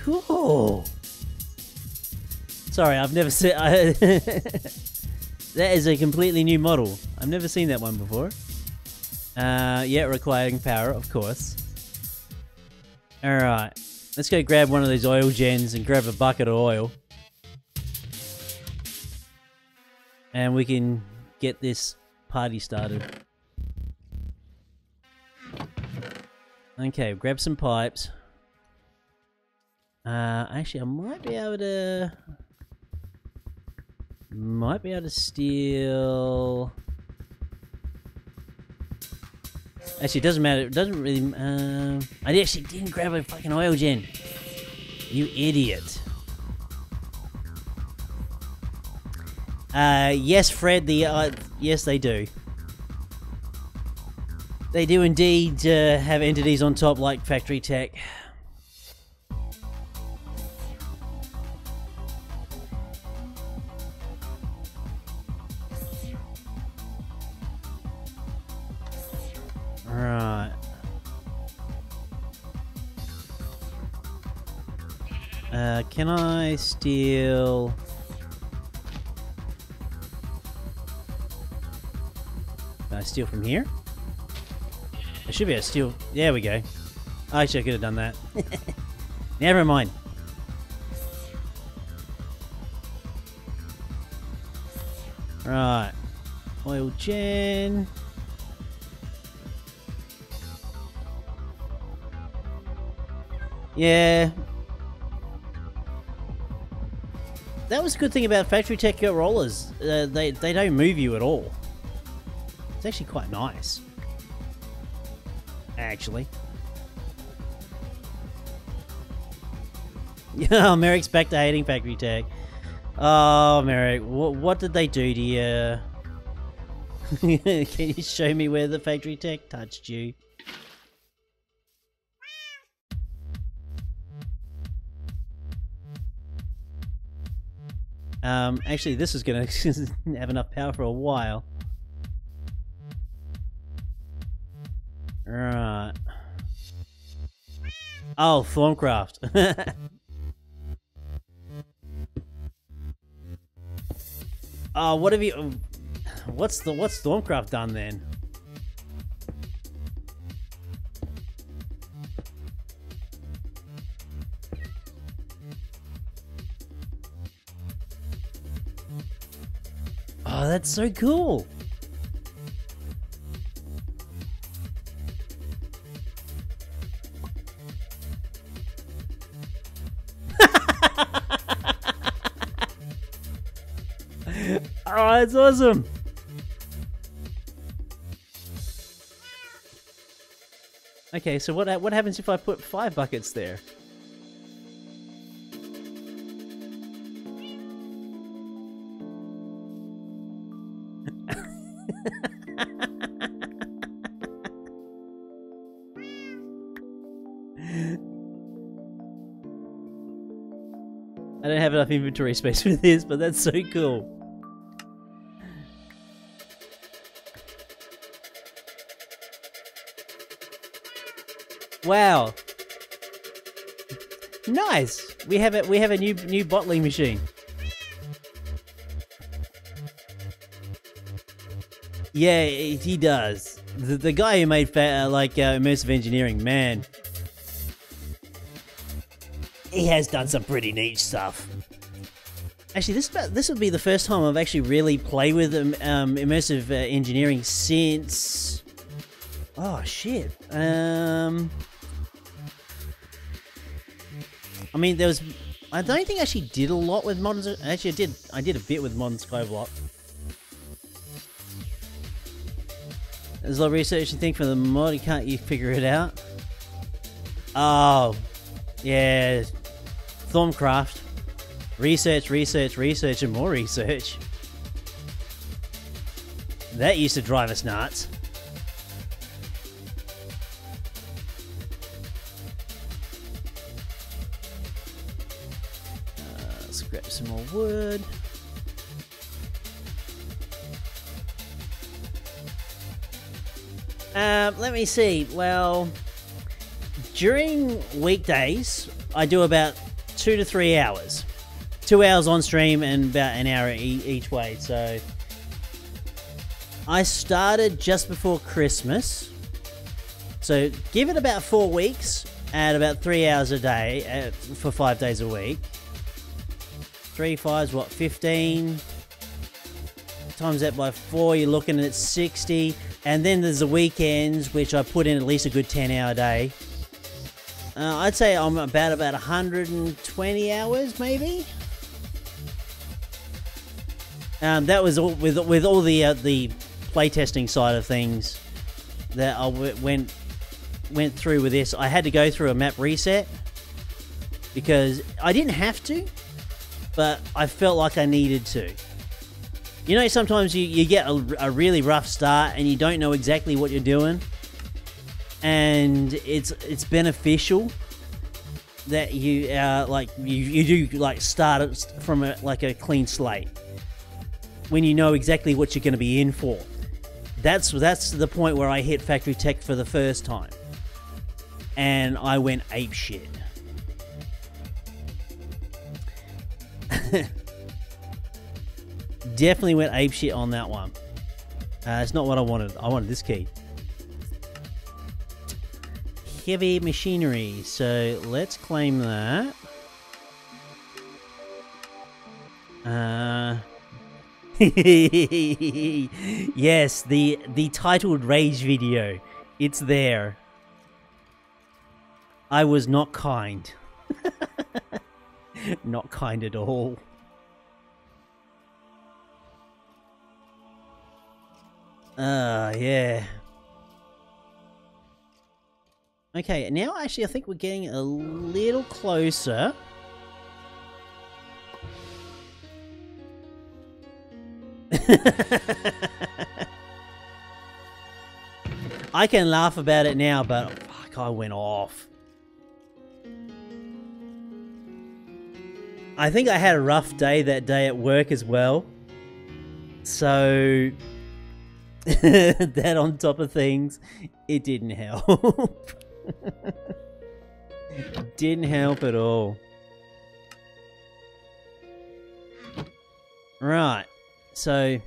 Cool. Sorry, I've never seen... That is a completely new model. I've never seen that one before. Yeah, requiring power, of course. Alright. Let's go grab one of these oil gens and grab a bucket of oil. And we can get this party started. Okay, grab some pipes. Actually, I might be able to... steal... Actually, it doesn't matter. It doesn't really... I actually didn't grab a fucking oil gen. You idiot. Yes, Fred, yes, they do. They do indeed have entities on top like factory tech. Right. Can I steal... Can I steal from here? I should be able to steal... There we go. Actually, I could have done that. Never mind. Right. Oil gen... Yeah. That was a good thing about factory tech rollers. They don't move you at all. It's actually quite nice. Actually. Yeah, Merrick's back to hating factory tech. Oh, Merrick, what did they do to you? Can you show me where the factory tech touched you? Actually, this is gonna have enough power for a while. Right. Oh, Thorncraft. Oh, what have you... What's Thorncraft done then? Oh, that's so cool. Oh, that's awesome. Okay, so what happens if I put 5 buckets there? enough inventory space for this, but that's so cool. Wow. Nice. We have a new bottling machine. Yeah, he does. The guy who made immersive engineering, man, he has done some pretty neat stuff. Actually, this would be the first time I've actually really played with immersive engineering since. Oh shit. I mean, there was. I don't think I actually did a lot with modern. Actually, I did a bit with modern Skyblock. There's a lot of research and think from the mod. You can't figure it out? Oh, yeah. Thorncraft. Research, and more research. That used to drive us nuts. Let's grab some more wood. Let me see. Well, during weekdays, I do about 2 to 3 hours. 2 hours on stream and about an hour each way. So I started just before Christmas. So give it about 4 weeks at about 3 hours a day for 5 days a week. 3 5's what, 15? Times that by 4, you're looking at 60. And then there's the weekends, which I put in at least a good 10-hour day. I'd say I'm about 120 hours, maybe. That was all with all the playtesting side of things that I went through with this. I had to go through a map reset because I didn't have to, but I felt like I needed to. You know, sometimes you get a really rough start and you don't know exactly what you're doing, and it's beneficial that you you do start it from a clean slate when you know exactly what you're going to be in for. That's the point where I hit factory tech for the first time, and I went apeshit. Definitely went apeshit on that one. It's not what I wanted. I wanted this key. Heavy machinery. So let's claim that. Yes, the titled rage video. It's there. I was not kind. Not kind at all. Yeah. Okay, now actually I think we're getting a little closer. I can laugh about it now, but fuck, I went off. I think I had a rough day that day at work as well. So that on top of things, it didn't help. Didn't help at all. Right, so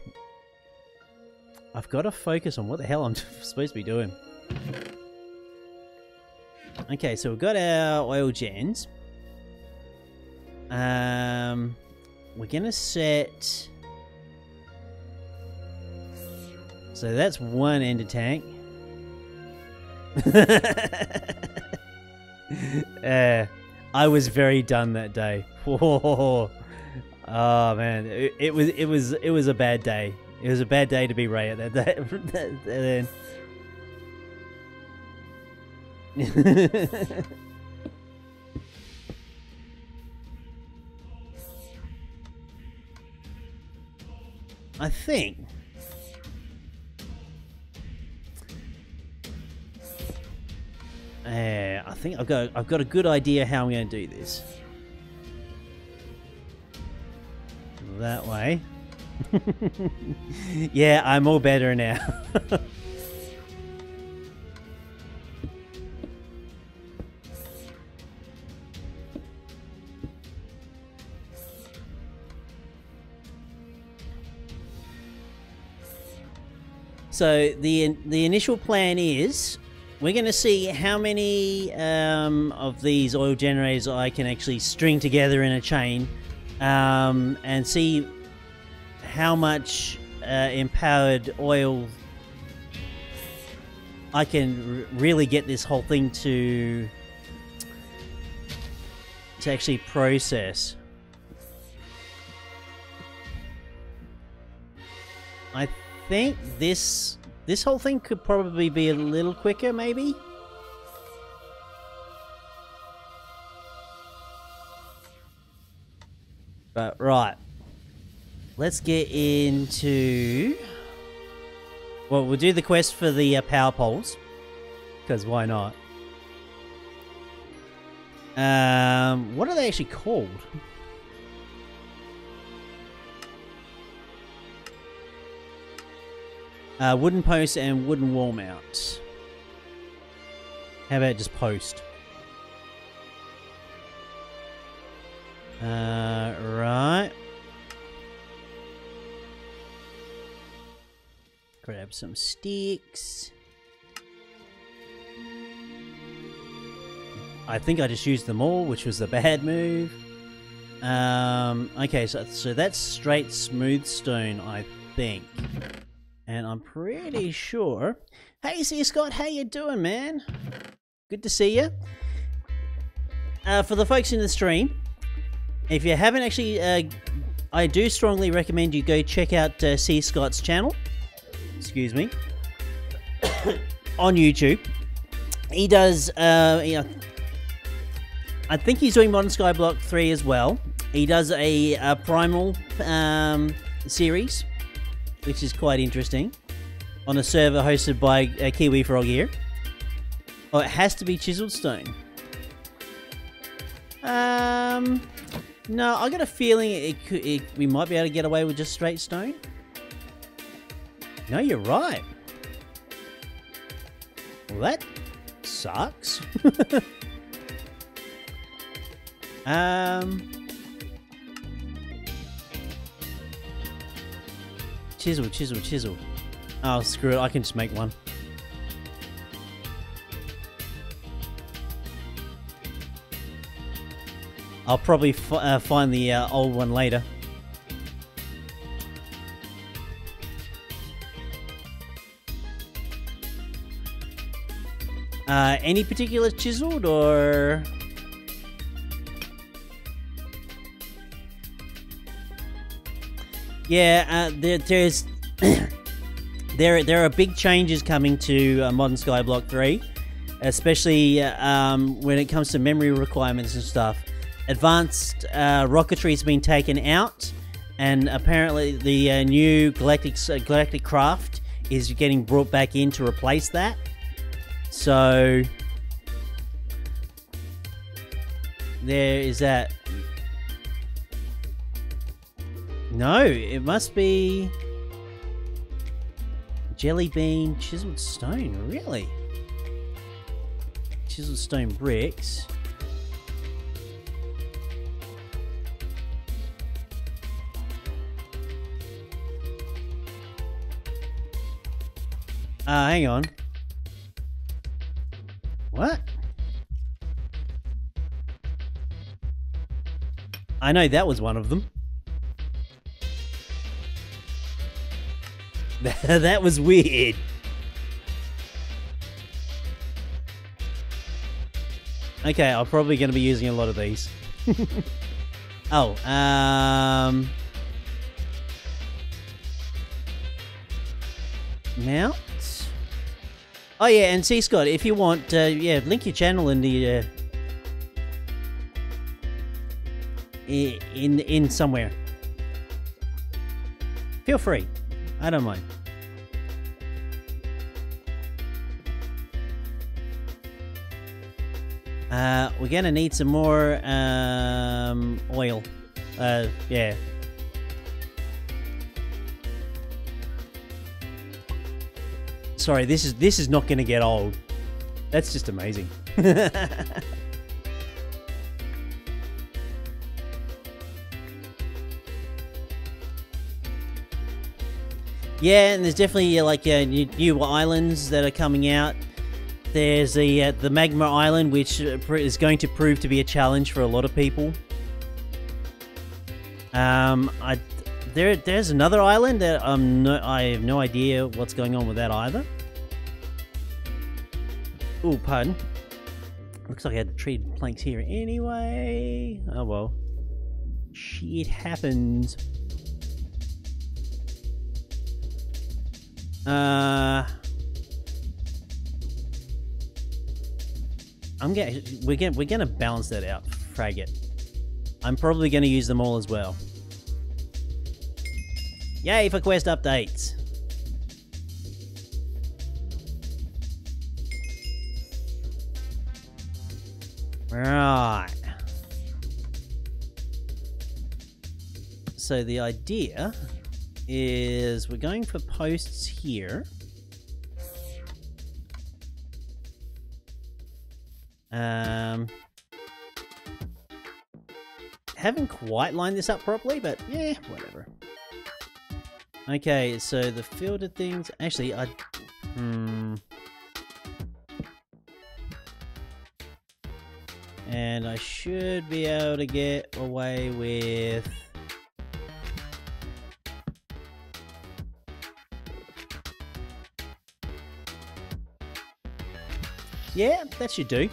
I've got to focus on what the hell I'm supposed to be doing. Okay, so we've got our oil gens. We're gonna set. So that's one ender tank. I was very done that day. Oh man, it was a bad day. It was a bad day to be Ray at that then. I think. I think I've got a good idea how I'm going to do this. that way. Yeah, I'm all better now. So the initial plan is we're going to see how many of these oil generators I can actually string together in a chain, and see how much empowered oil I can really get this whole thing to actually process. I think this whole thing could probably be a little quicker, maybe. But right, let's get into. Well, we'll do the quest for the power poles, because why not? What are they actually called? Wooden posts and wooden wall mounts. How about just post? Right. Grab some sticks. I think I just used them all, which was the bad move. Okay, so that's straight smooth stone, I think. And I'm pretty sure... Hey, C. Scott, how you doing, man? Good to see you. For the folks in the stream, if you haven't actually... I do strongly recommend you go check out C. Scott's channel. Excuse me. On YouTube. He does... I think he's doing Modern Skyblock 3 as well. He does a Primal series, which is quite interesting, on a server hosted by Kiwi Frog here. Oh, it has to be chiseled stone. No, I got a feeling we might be able to get away with just straight stone. No, you're right. Well, that sucks. Chisel. Oh, screw it. I can just make one. I'll probably find the old one later. Any particular chiseled or... Yeah, there's there are big changes coming to Modern Skyblock 3, especially when it comes to memory requirements and stuff. Advanced rocketry has been taken out, and apparently the new galactic craft is getting brought back in to replace that. So there is that. No, it must be jelly bean chiseled stone. Really? Chiseled stone bricks. Hang on. What? I know that was one of them. That was weird. Okay, I'm probably going to be using a lot of these. Oh, mount. Oh yeah, and C. Scott, if you want, yeah, link your channel in the in somewhere. Feel free. I don't mind. We're gonna need some more oil. Yeah. Sorry, this is not going to get old. That's just amazing. Yeah, and there's definitely like new islands that are coming out. There's the Magma Island, which is going to prove to be a challenge for a lot of people. There's another island that I have no idea what's going on with that either. Oh, pardon. Looks like I had treated planks here anyway. Oh well. Shit happens. We're gonna balance that out. Frag it. I'm probably gonna use them all as well. Yay for quest updates. Right. So the idea is we're going for posts here. Haven't quite lined this up properly, but yeah, whatever. Okay, so the filtered things. Actually, and I should be able to get away with. Yeah, that should do.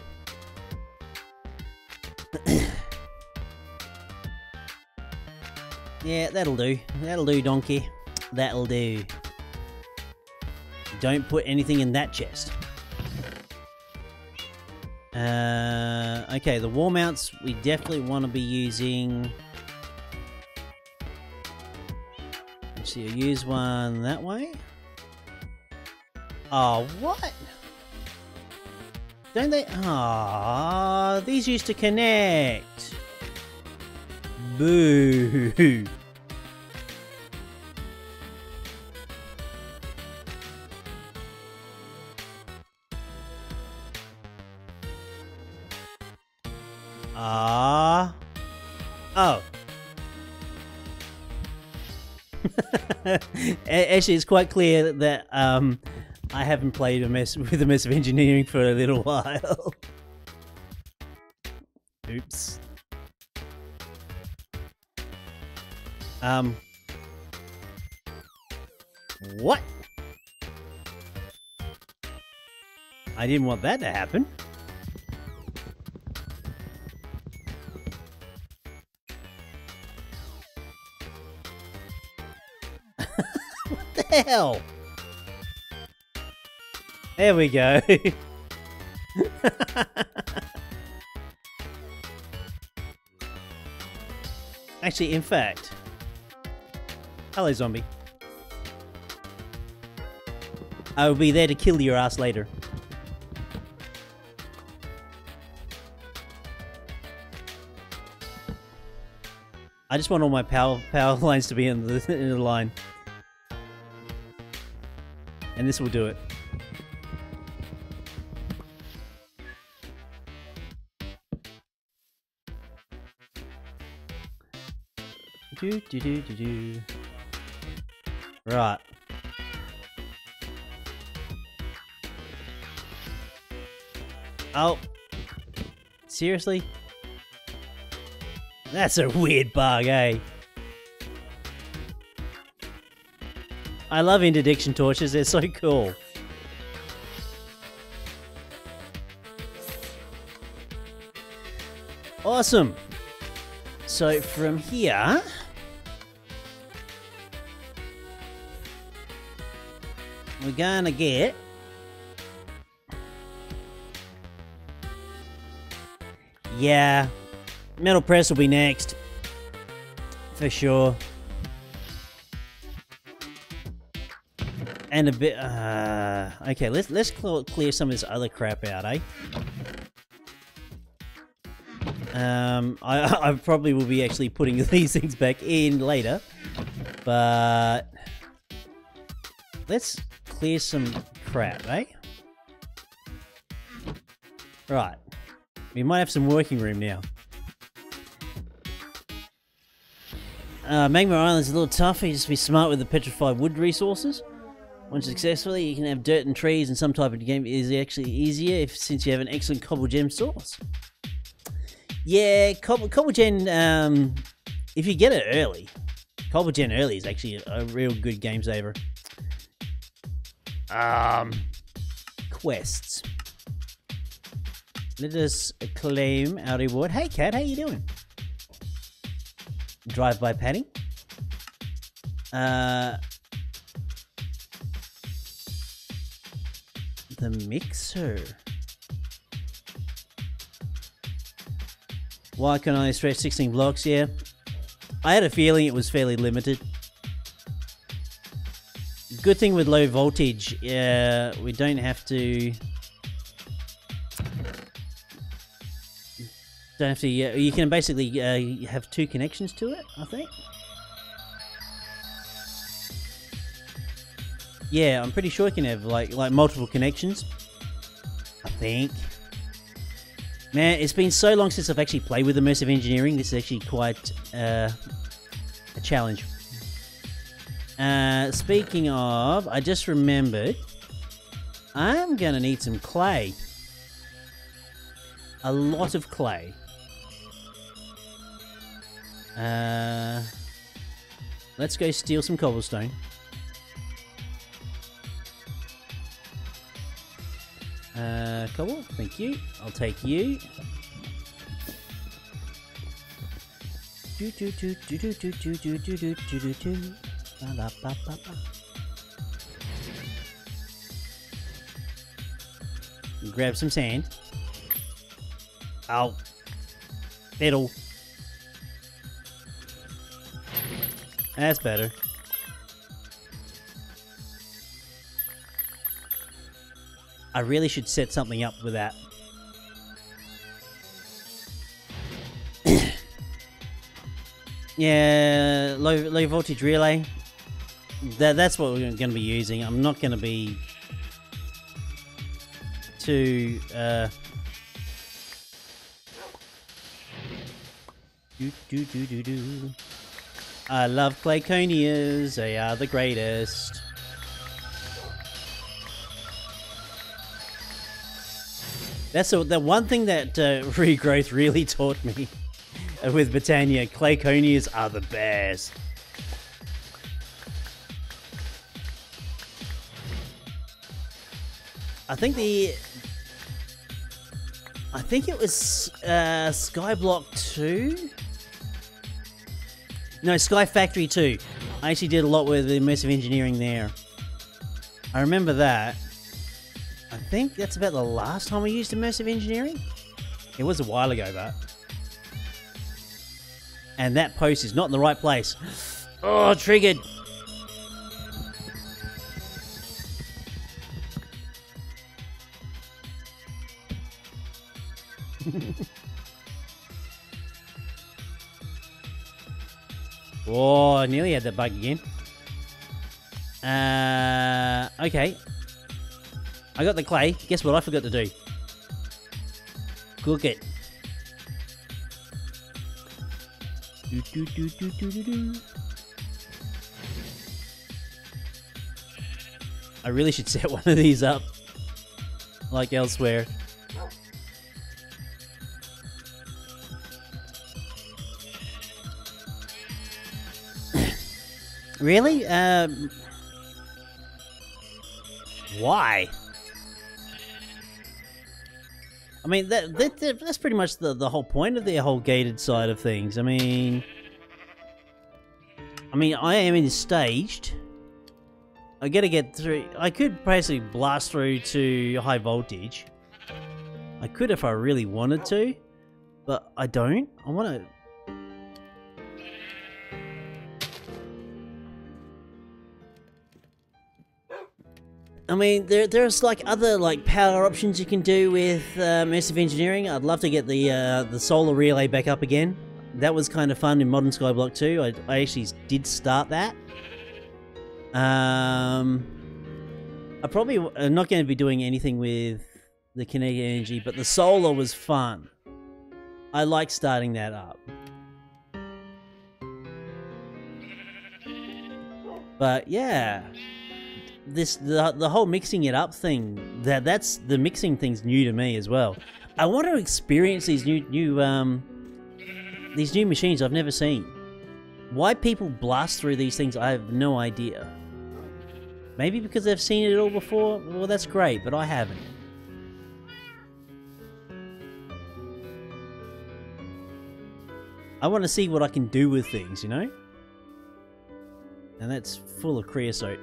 Yeah, that'll do. That'll do, donkey. That'll do. Don't put anything in that chest. Okay, the wall mounts we definitely want to be using. Actually, I'll use one that way. Oh, what? Don't they? Ah, these used to connect. Boo. Ah. Oh. Actually, it's quite clear that I haven't played with Immersive Engineering for a little while. Oops. What? I didn't want that to happen. What the hell? There we go. Actually, in fact... Hello, zombie. I will be there to kill your ass later. I just want all my power lines to be in the line. And this will do it. Do. Right. Oh. Seriously? That's a weird bug, eh? I love interdiction torches, they're so cool. Awesome. So from here... we're gonna get... yeah, metal press will be next. For sure. And a bit... okay, let's clear some of this other crap out, eh? I probably will be actually putting these things back in later. But... let's clear some crap, eh? Right. We might have some working room now. Magma Island's a little tough. You just be smart with the petrified wood resources. Once successfully, you can have dirt and trees, and some type of game is actually easier since you have an excellent cobble gem source. Yeah, cobble gem. If you get it early, cobble gem early is actually a real good game saver. Quests. Let us claim our reward. Hey, cat, how you doing? Drive-by padding. The mixer. Why can I only stretch 16 blocks? Yeah. I had a feeling it was fairly limited. Good thing with low voltage, we don't have to... you can basically have 2 connections to it, I think. Yeah, I'm pretty sure you can have like multiple connections. I think. Man, it's been so long since I've actually played with immersive engineering. This is actually quite a challenge. Speaking of, I just remembered I'm gonna need some clay. A lot of clay. Let's go steal some cobblestone. Cobble, thank you. I'll take you. Grab some sand. Ow. Fiddle. That's better. I really should set something up with that. Yeah, low voltage relay. That's what we're going to be using. I'm not going to be too I love Clayconias. They are the greatest. That's the one thing that regrowth really taught me with Botania. Clayconias are the best. I think it was Skyblock 2? No, Sky Factory 2. I actually did a lot with immersive engineering there. I remember that. I think that's about the last time we used immersive engineering. It was a while ago, but... And that post is not in the right place. Oh, triggered! Oh, I nearly had that bug again. Okay. I got the clay. Guess what I forgot to do? Cook it. I really should set one of these up, like elsewhere. Really? Why? I mean, that's pretty much the whole point of the whole gated side of things. I mean, I am in staged. I gotta get through. I could basically blast through to high voltage. I could if I really wanted to, but I don't. I want to. I mean, there's like other like power options you can do with immersive engineering. I'd love to get the solar relay back up again. That was kind of fun in Modern Skyblock 2. I actually did start that. I probably am not going to be doing anything with the kinetic energy, but the solar was fun. I like starting that up. But yeah, the whole mixing it up thing, that's the mixing thing's new to me as well. I want to experience these new machines I've never seen. Why people blast through these things, I have no idea. Maybe because they've seen it all before. Well, that's great, but I haven't. I want to see what I can do with things, you know? And that's full of creosote.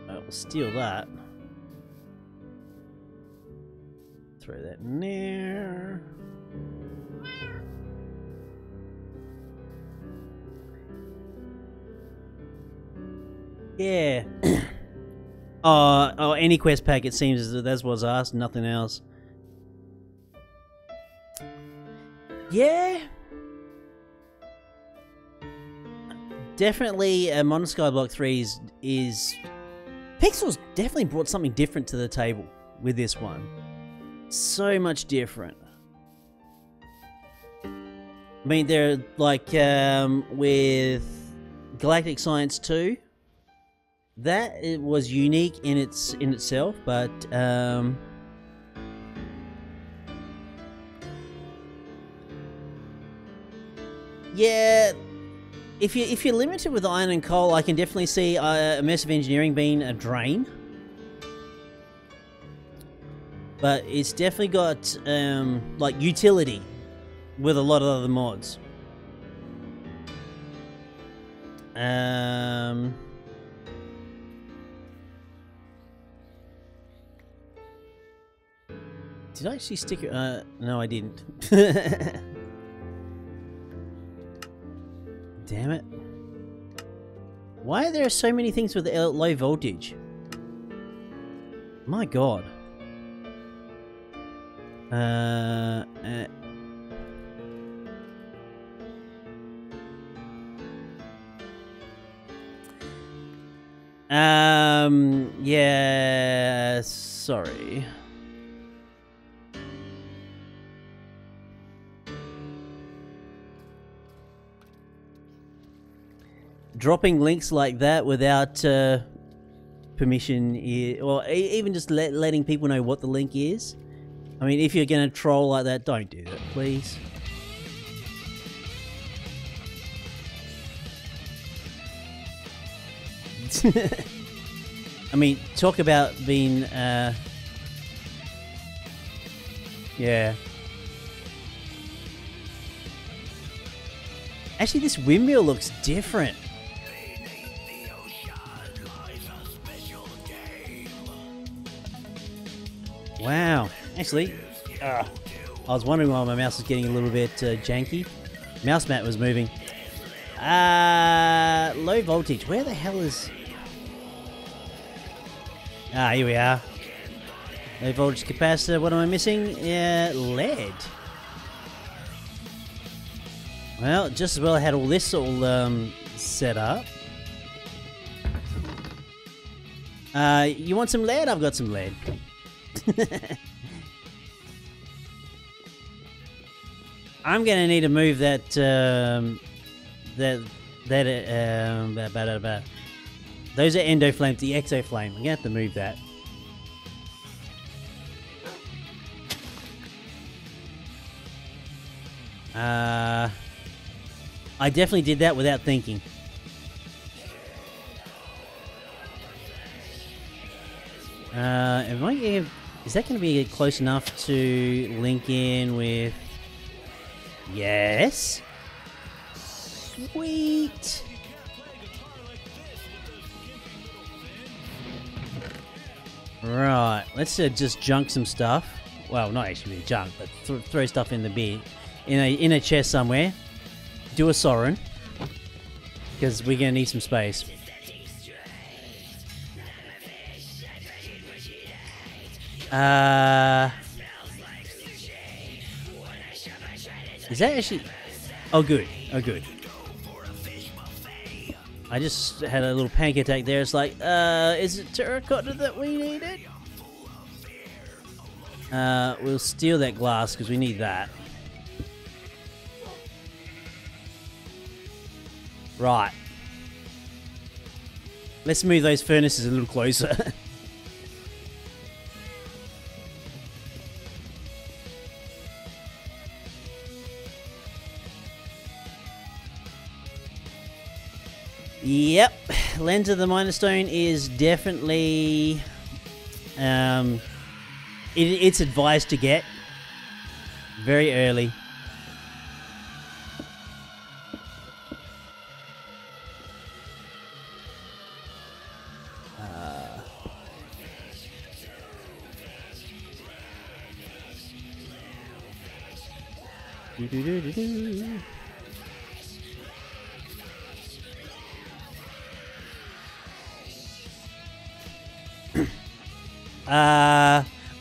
I'll steal that. Throw that in there. Yeah. Oh, any quest pack, it seems as that's what's asked, nothing else. Yeah. Definitely, Modern Skyblock 3 is... Pixel's definitely brought something different to the table with this one. So much different. I mean, they're like, with Galactic Science 2, that it was unique in itself, but yeah, if you're limited with iron and coal, I can definitely see immersive engineering being a drain. But it's definitely got like utility with a lot of other mods. Did I actually stick it? No, I didn't. Damn it. Why are there so many things with low voltage? My god. Yeah, sorry. Dropping links like that without permission, or even just letting people know what the link is. I mean, if you're gonna troll like that, don't do that, please. I mean, talk about being, yeah. Actually, this windmill looks different. Wow. Actually, I was wondering why my mouse was getting a little bit janky. Mouse mat was moving. Low voltage. Where the hell is... Ah, here we are. Low voltage capacitor. What am I missing? Yeah, lead. Well, just as well I had all this all set up. You want some lead? I've got some lead. I'm gonna need to move that those are endo flames, the exo flame. I'm gonna have to move that. I definitely did that without thinking. Is that going to be close enough to link in with... Yes. Sweet. Right, let's just junk some stuff. Well, not actually junk, but throw stuff in the bin, in a chest somewhere. Do a Soren, because we're gonna need some space. Is that actually... Oh, good. Oh, good. I just had a little panic attack there. It's like, is it terracotta that we needed? We'll steal that glass because we need that. Right. Let's move those furnaces a little closer. Yep, Lens of the Minor Stone is definitely it's advised to get very early. Do-do-do-do-do.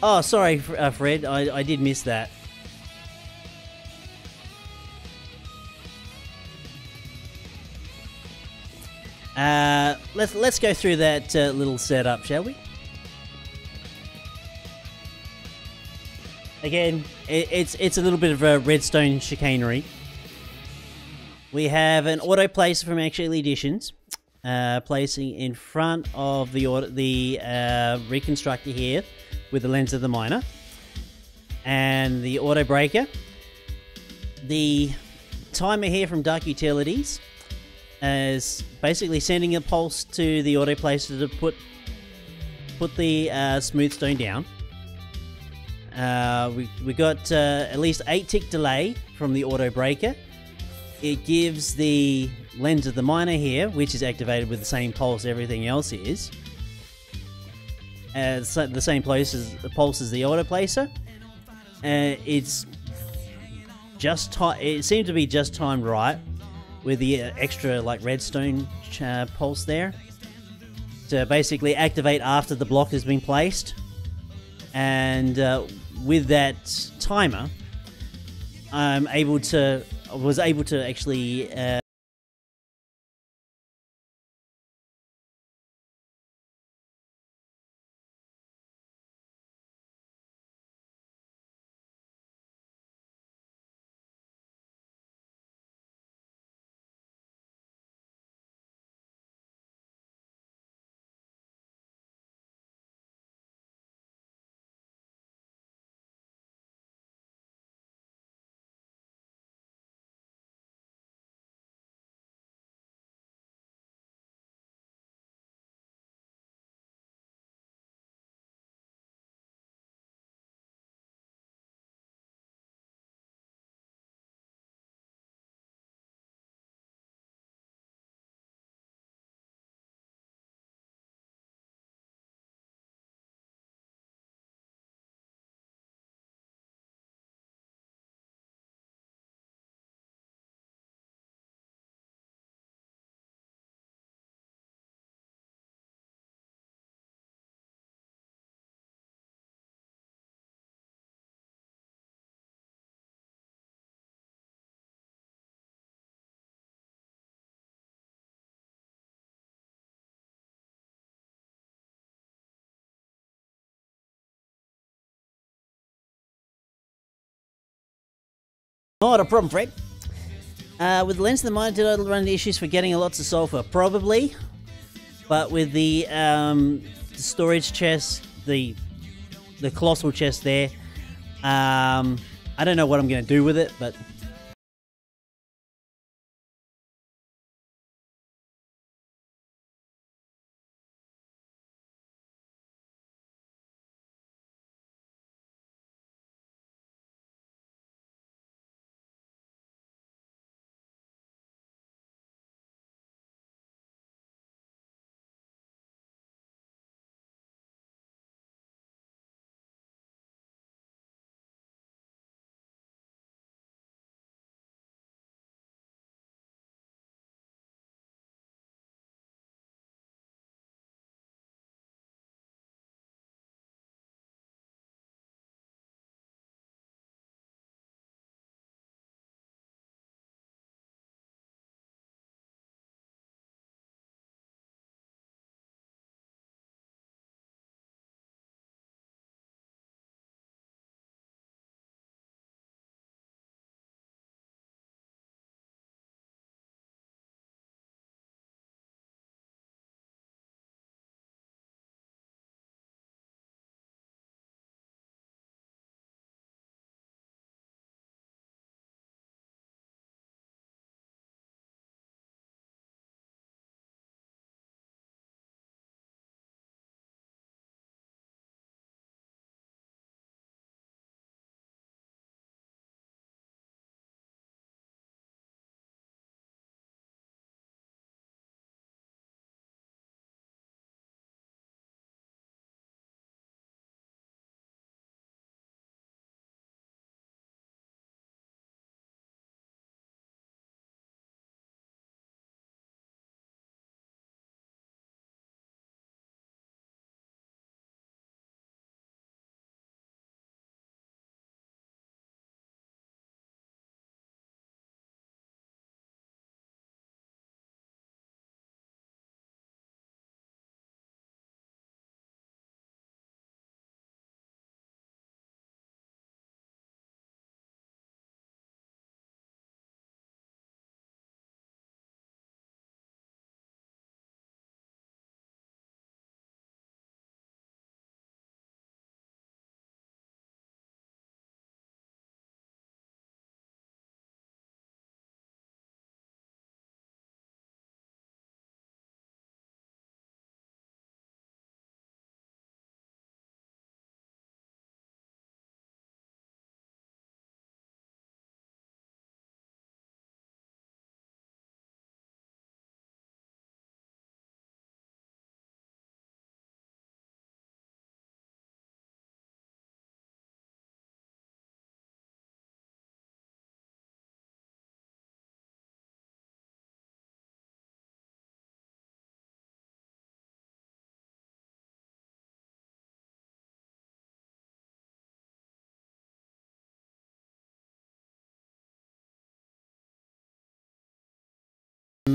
Oh, sorry, Fred. I did miss that. Let's go through that little setup, shall we? Again, it's a little bit of a redstone chicanery. We have an auto placer from Actually Editions, placing in front of the reconstructor here with the Lens of the Miner, and the auto breaker. The timer here from Dark Utilities is basically sending a pulse to the auto placer to put the smooth stone down. We got at least 8 tick delay from the auto breaker. It gives the Lens of the Miner here, which is activated with the same pulse everything else is, the same pulse as the auto placer. It's just it seems to be just timed right with the extra like redstone pulse there to basically activate after the block has been placed. And with that timer, I was able to actually not a problem, Fred. With the Lens of the Miner, did I run into issues for getting lots of sulfur? Probably, but with the storage chest, the colossal chest there, I don't know what I'm going to do with it, but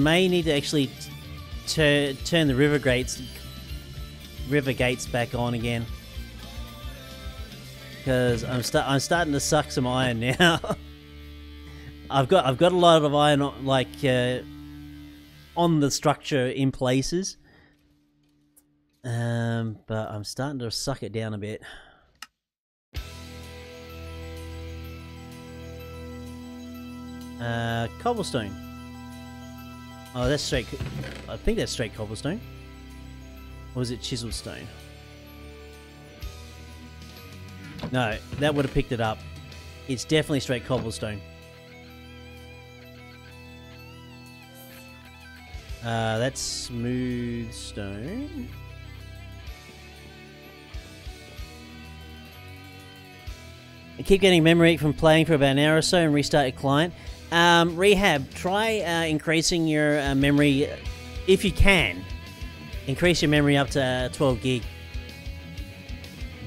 may need to actually turn the river gates back on again, because I'm starting to suck some iron now. I've got a lot of iron on the structure in places, but I'm starting to suck it down a bit. Cobblestone. Oh, that's straight. I think that's straight cobblestone. Or was it chisel stone? No, that would have picked it up. It's definitely straight cobblestone. That's smooth stone. I keep getting memory from playing for about an hour or so and restart your client. Rehab, try increasing your memory if you can. Increase your memory up to 12 gig.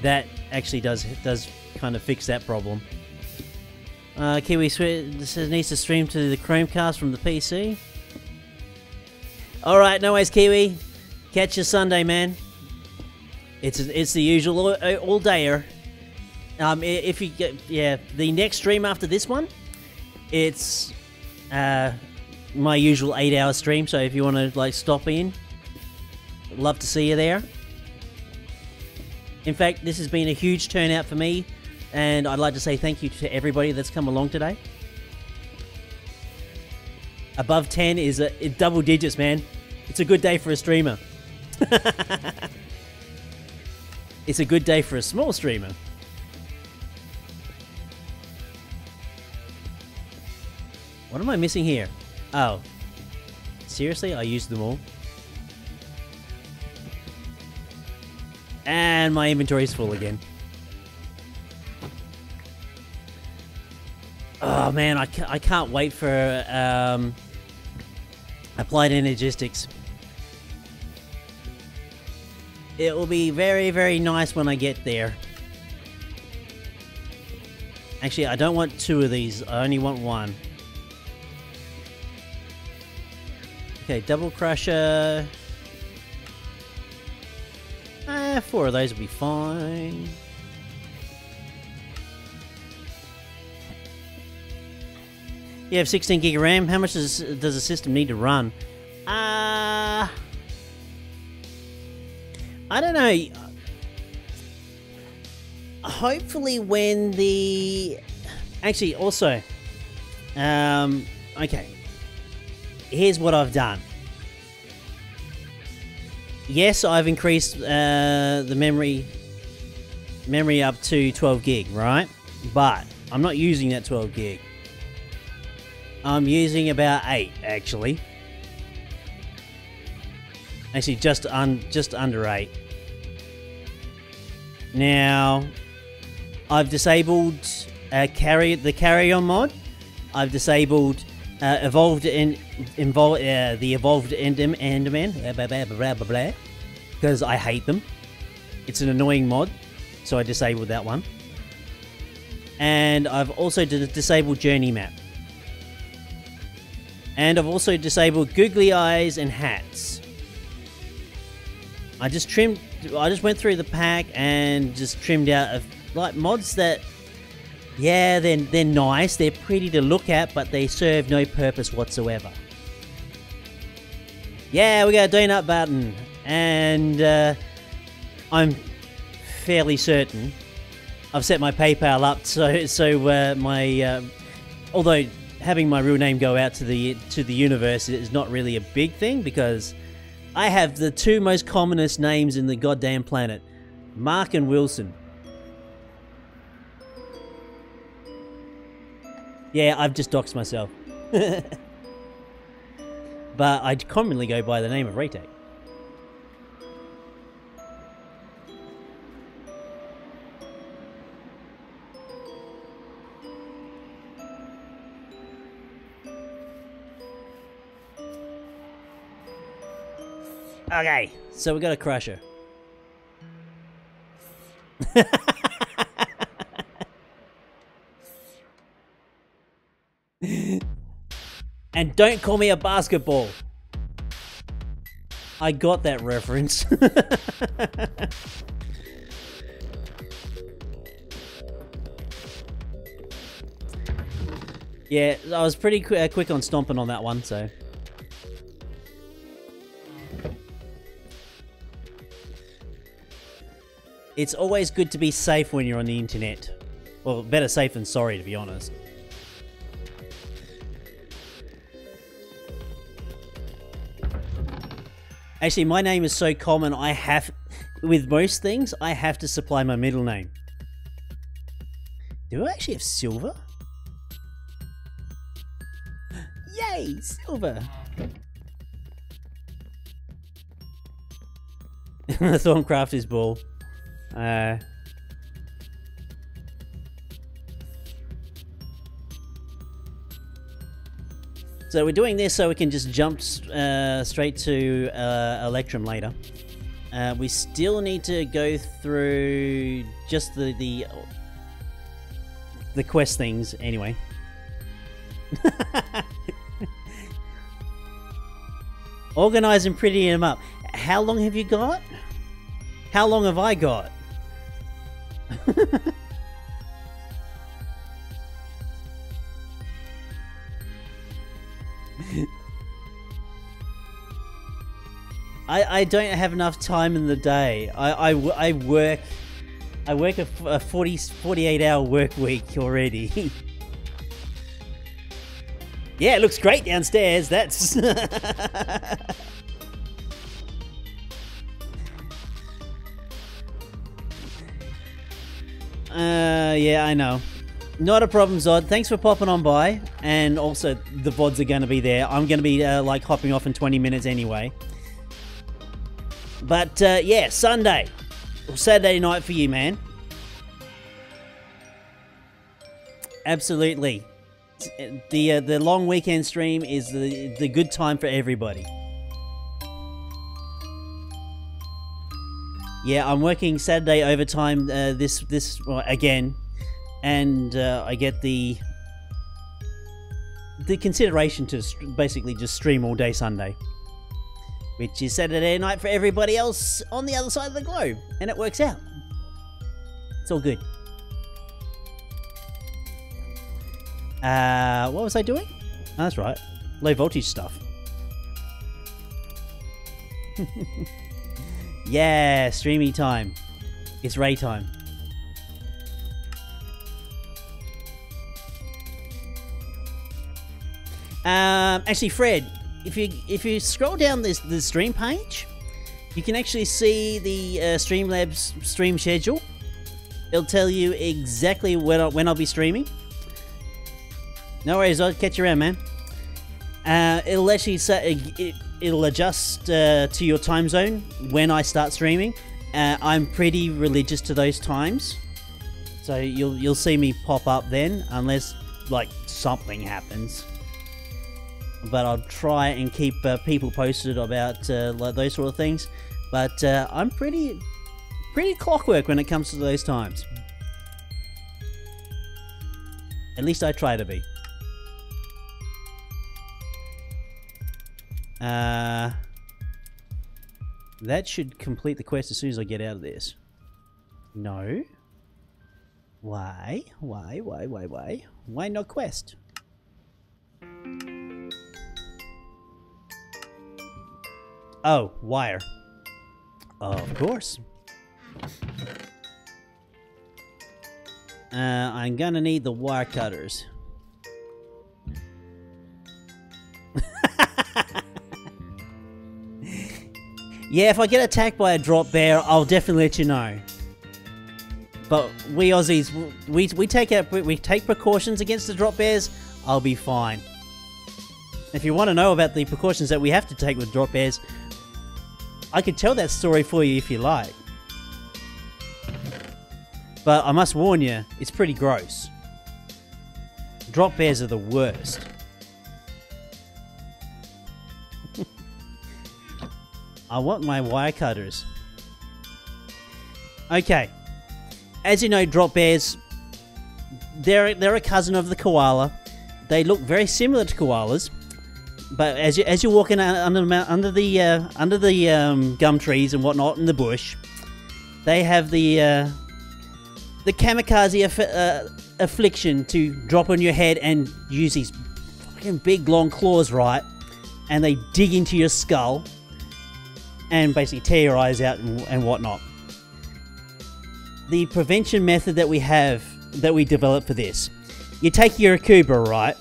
That actually does kind of fix that problem. Kiwi needs to stream to the Chromecast from the PC. Alright, no worries, Kiwi. Catch you Sunday, man. It's the usual all-dayer. If you get, yeah, the next stream after this one, it's my usual 8-hour stream, so if you want to like stop in, love to see you there. In fact, this has been a huge turnout for me, and I'd like to say thank you to everybody that's come along today. Above 10 is double digits, man. It's a good day for a streamer. It's a good day for a small streamer. What am I missing here? Oh. Seriously? I used them all. And my inventory's full again. Oh man, I can't wait for Applied Energistics. It will be very, very nice when I get there. Actually, I don't want 2 of these. I only want 1. Okay, double crusher. 4 of those will be fine. You have 16 gig of RAM. How much does the system need to run? I don't know. Hopefully when the... Actually, also... okay. Here's what I've done. Yes, I've increased the memory up to 12 gig, right? But I'm not using that 12 gig. I'm using about 8, actually. Actually, just under 8. Now, I've disabled the carry-on mod. I've disabled the evolved Enderman, because I hate them. It's an annoying mod, so I disabled that one. And I've also disabled Journey Map. And I've also disabled googly eyes and hats. I just went through the pack and just trimmed out like mods that, yeah, they're nice, they're pretty to look at, but they serve no purpose whatsoever. Yeah, we got a donut button, and I'm fairly certain I've set my PayPal up so my although having my real name go out to the universe is not really a big thing, because I have the 2 most commonest names in the goddamn planet, Mark and Wilson. Yeah, I've just doxed myself. But I commonly go by the name of Raytech. Okay, so we got a crusher. And don't call me a basketball. I got that reference. Yeah, I was pretty quick on stomping on that one, so. It's always good to be safe when you're on the internet. Well, better safe than sorry, to be honest. Actually, my name is so common, with most things, I have to supply my middle name. Do I actually have silver? Yay, silver! Thorncrafter's ball. So we're doing this so we can just jump straight to Electrum later. We still need to go through just the quest things anyway. Organize and pretty them up. How long have you got? How long have I got? I don't have enough time in the day. I work a 48 hour work week already. Yeah, it looks great downstairs. That's yeah, I know. Not a problem, Zod. Thanks for popping on by. And also, the VODs are going to be there. I'm going to be, like, hopping off in 20 minutes anyway. But, yeah, Sunday. Or Saturday night for you, man. Absolutely. The long weekend stream is the good time for everybody. Yeah, I'm working Saturday overtime well, again, and I get the consideration to basically just stream all day Sunday, which is Saturday night for everybody else on the other side of the globe, and it works out. It's all good. What was I doing? Oh, that's right, low voltage stuff. Yeah, streamy time. It's Ray time. Actually, Fred, if you scroll down the stream page, you can actually see the Streamlabs stream schedule. It'll tell you exactly when I'll be streaming. No worries, I'll catch you around, man. It'll actually say it'll adjust to your time zone when I start streaming. I'm pretty religious to those times, so you'll see me pop up then, unless like something happens. But I'll try and keep people posted about like those sort of things. But I'm pretty clockwork when it comes to those times. At least I try to be. That should complete the quest as soon as I get out of this. No. Why? Why not quest? Oh, wire. Of course. I'm gonna need the wire cutters. Yeah, if I get attacked by a drop bear, I'll definitely let you know. But we Aussies, we take precautions against the drop bears. I'll be fine. If you want to know about the precautions that we have to take with drop bears, I could tell that story for you if you like. But I must warn you, it's pretty gross. Drop bears are the worst. I want my wire cutters. Okay. As you know, drop bears, they're a cousin of the koala. They look very similar to koalas. But as you're walking under the gum trees and whatnot in the bush, they have the kamikaze affliction to drop on your head and use these fucking big long claws, right? And they dig into your skull and basically tear your eyes out and whatnot. The prevention method that we developed for this, you take your Akuba, right?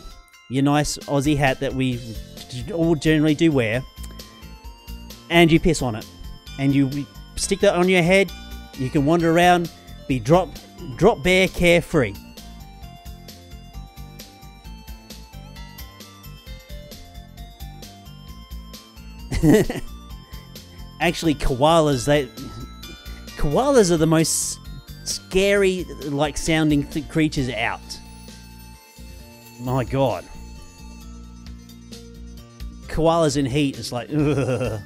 Your nice Aussie hat that we all generally do wear, and you piss on it, and you stick that on your head. You can wander around, be drop bear carefree. Actually, koalas are the most scary like sounding creatures out. My god. Koalas in heat is like ugh.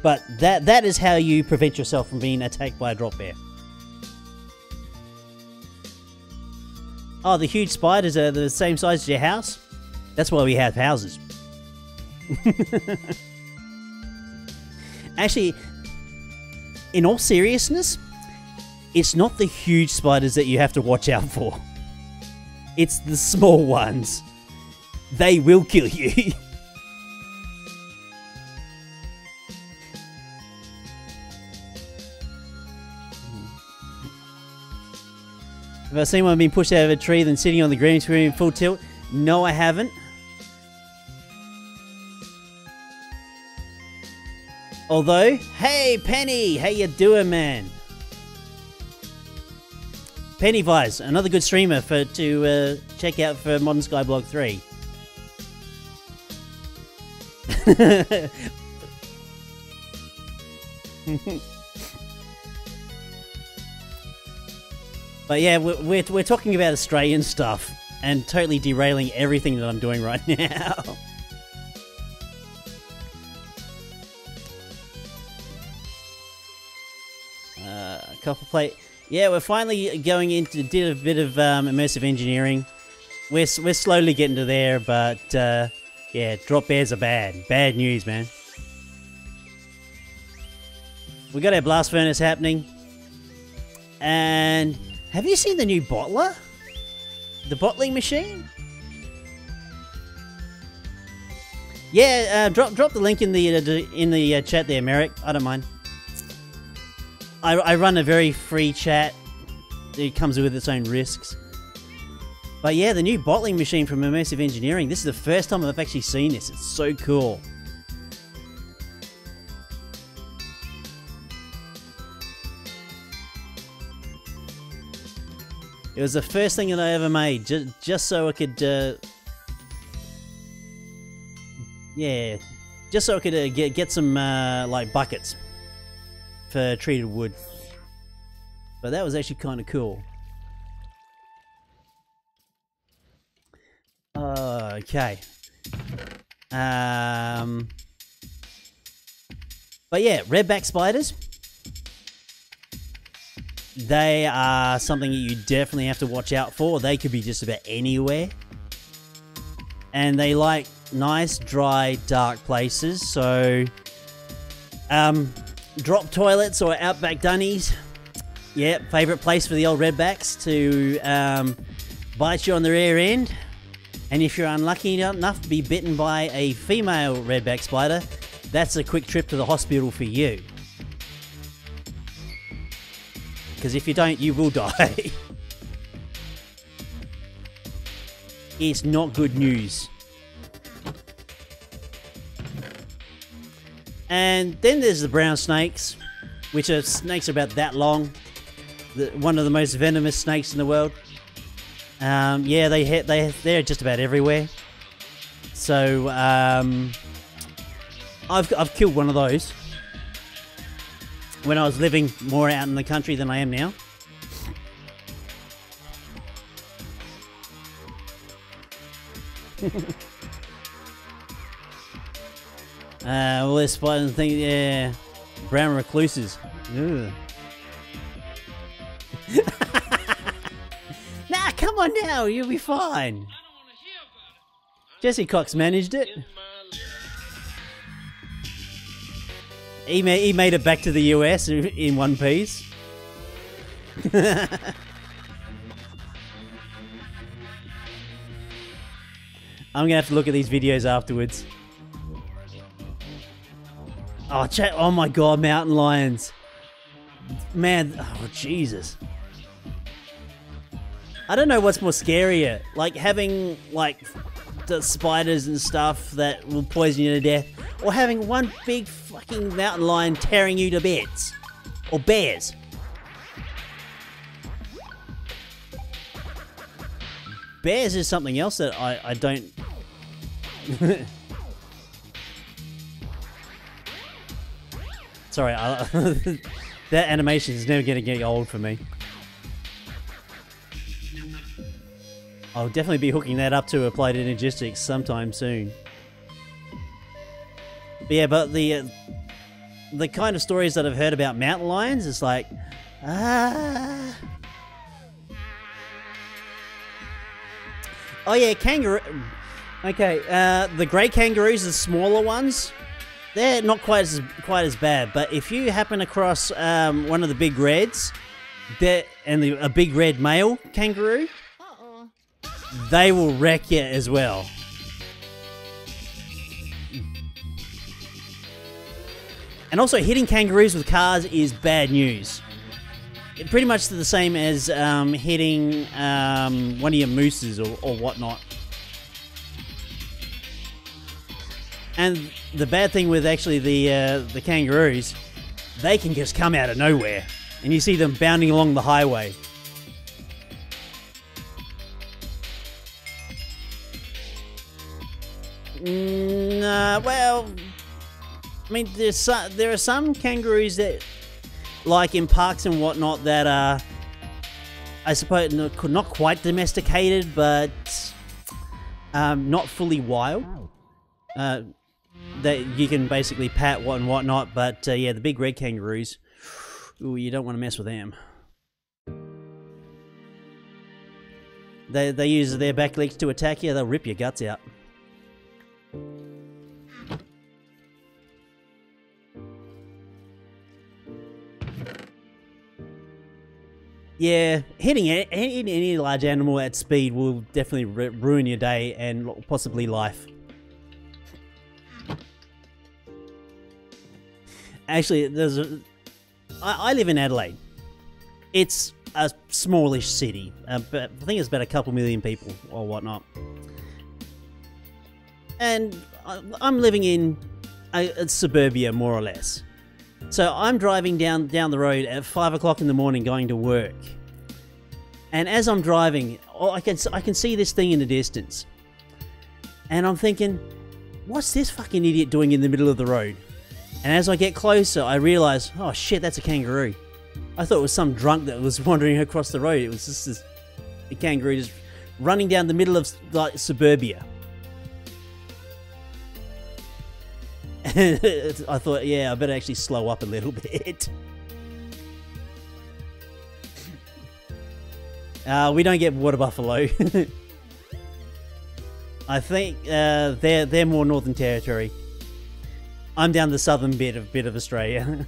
But that is how you prevent yourself from being attacked by a drop bear. Oh, the huge spiders are the same size as your house? That's why we have houses. Actually, in all seriousness, it's not the huge spiders that you have to watch out for. It's the small ones. They will kill you. Have I seen one being pushed out of a tree then sitting on the green screen full tilt? No, I haven't. Although, hey Penny, how you doing, man? Pennywise, another good streamer to check out for Modern Skyblock 3. But yeah, we're talking about Australian stuff and totally derailing everything that I'm doing right now. Copper plate. Yeah, we're finally going into did a bit of immersive engineering. We're slowly getting to there, but yeah, drop bears are bad news, man. We got our blast furnace happening, and have you seen the new bottler? The bottling machine? Yeah, drop the link in the chat there, Merrick. I don't mind. I run a very free chat. It comes with its own risks. But yeah, the new bottling machine from Immersive Engineering. This is the first time I've actually seen this. It's so cool. It was the first thing that I ever made, just so I could, yeah, just so I could get some like buckets for treated wood. But that was actually kind of cool. Okay. But yeah, redback spiders. They are something that you definitely have to watch out for. They could be just about anywhere. And they like nice, dry, dark places. So, drop toilets or outback dunnies. Yeah, favourite place for the old redbacks to bite you on the rear end. And if you're unlucky enough to be bitten by a female redback spider, that's a quick trip to the hospital for you. Because if you don't, you will die. It's not good news. And then there's the brown snakes, which are snakes about that long. One of the most venomous snakes in the world. Yeah, they're just about everywhere. So I've killed one of those when I was living more out in the country than I am now. All this spiders thing, yeah, brown recluses. Ugh. Nah, come on now, you'll be fine. Jesse Cox managed it. He made it back to the US in one piece. I'm gonna have to look at these videos afterwards. Oh, chat! Oh my God, mountain lions, man! Oh Jesus! I don't know what's more scarier, like having like the spiders and stuff that will poison you to death, or having one big fucking mountain lion tearing you to bits, or bears. Bears is something else that I don't. Sorry, that animation is never going to get old for me. I'll definitely be hooking that up to Applied Energistics sometime soon. But yeah, but the kind of stories that I've heard about mountain lions is like, oh yeah, kangaroo. Okay, the grey kangaroos, the smaller ones, they're not quite as bad. But if you happen across one of the big reds, a big red male kangaroo, they will wreck you as well. And also, hitting kangaroos with cars is bad news. Pretty much the same as hitting one of your mooses or whatnot. And the bad thing with actually the kangaroos, they can just come out of nowhere, and you see them bounding along the highway. Well, I mean, there are some kangaroos that, like in parks and whatnot, that are, I suppose, not quite domesticated, but not fully wild. That you can basically pat and whatnot, but yeah, the big red kangaroos, ooh, you don't want to mess with them. They use their back legs to attack you. They'll rip your guts out. Yeah, hitting any large animal at speed will definitely ruin your day and possibly life. Actually, I live in Adelaide. It's a smallish city, but I think it's about a couple million people or whatnot. And I'm living in a suburbia, more or less. So I'm driving down the road at 5 o'clock in the morning going to work. And as I'm driving, I can see this thing in the distance. And I'm thinking, what's this fucking idiot doing in the middle of the road? And as I get closer, I realise, oh shit, that's a kangaroo. I thought it was some drunk that was wandering across the road. It was just a kangaroo just running down the middle of like suburbia. I thought, yeah, I better actually slow up a little bit. We don't get water buffalo. I think they're more Northern Territory. I'm down the southern bit of Australia.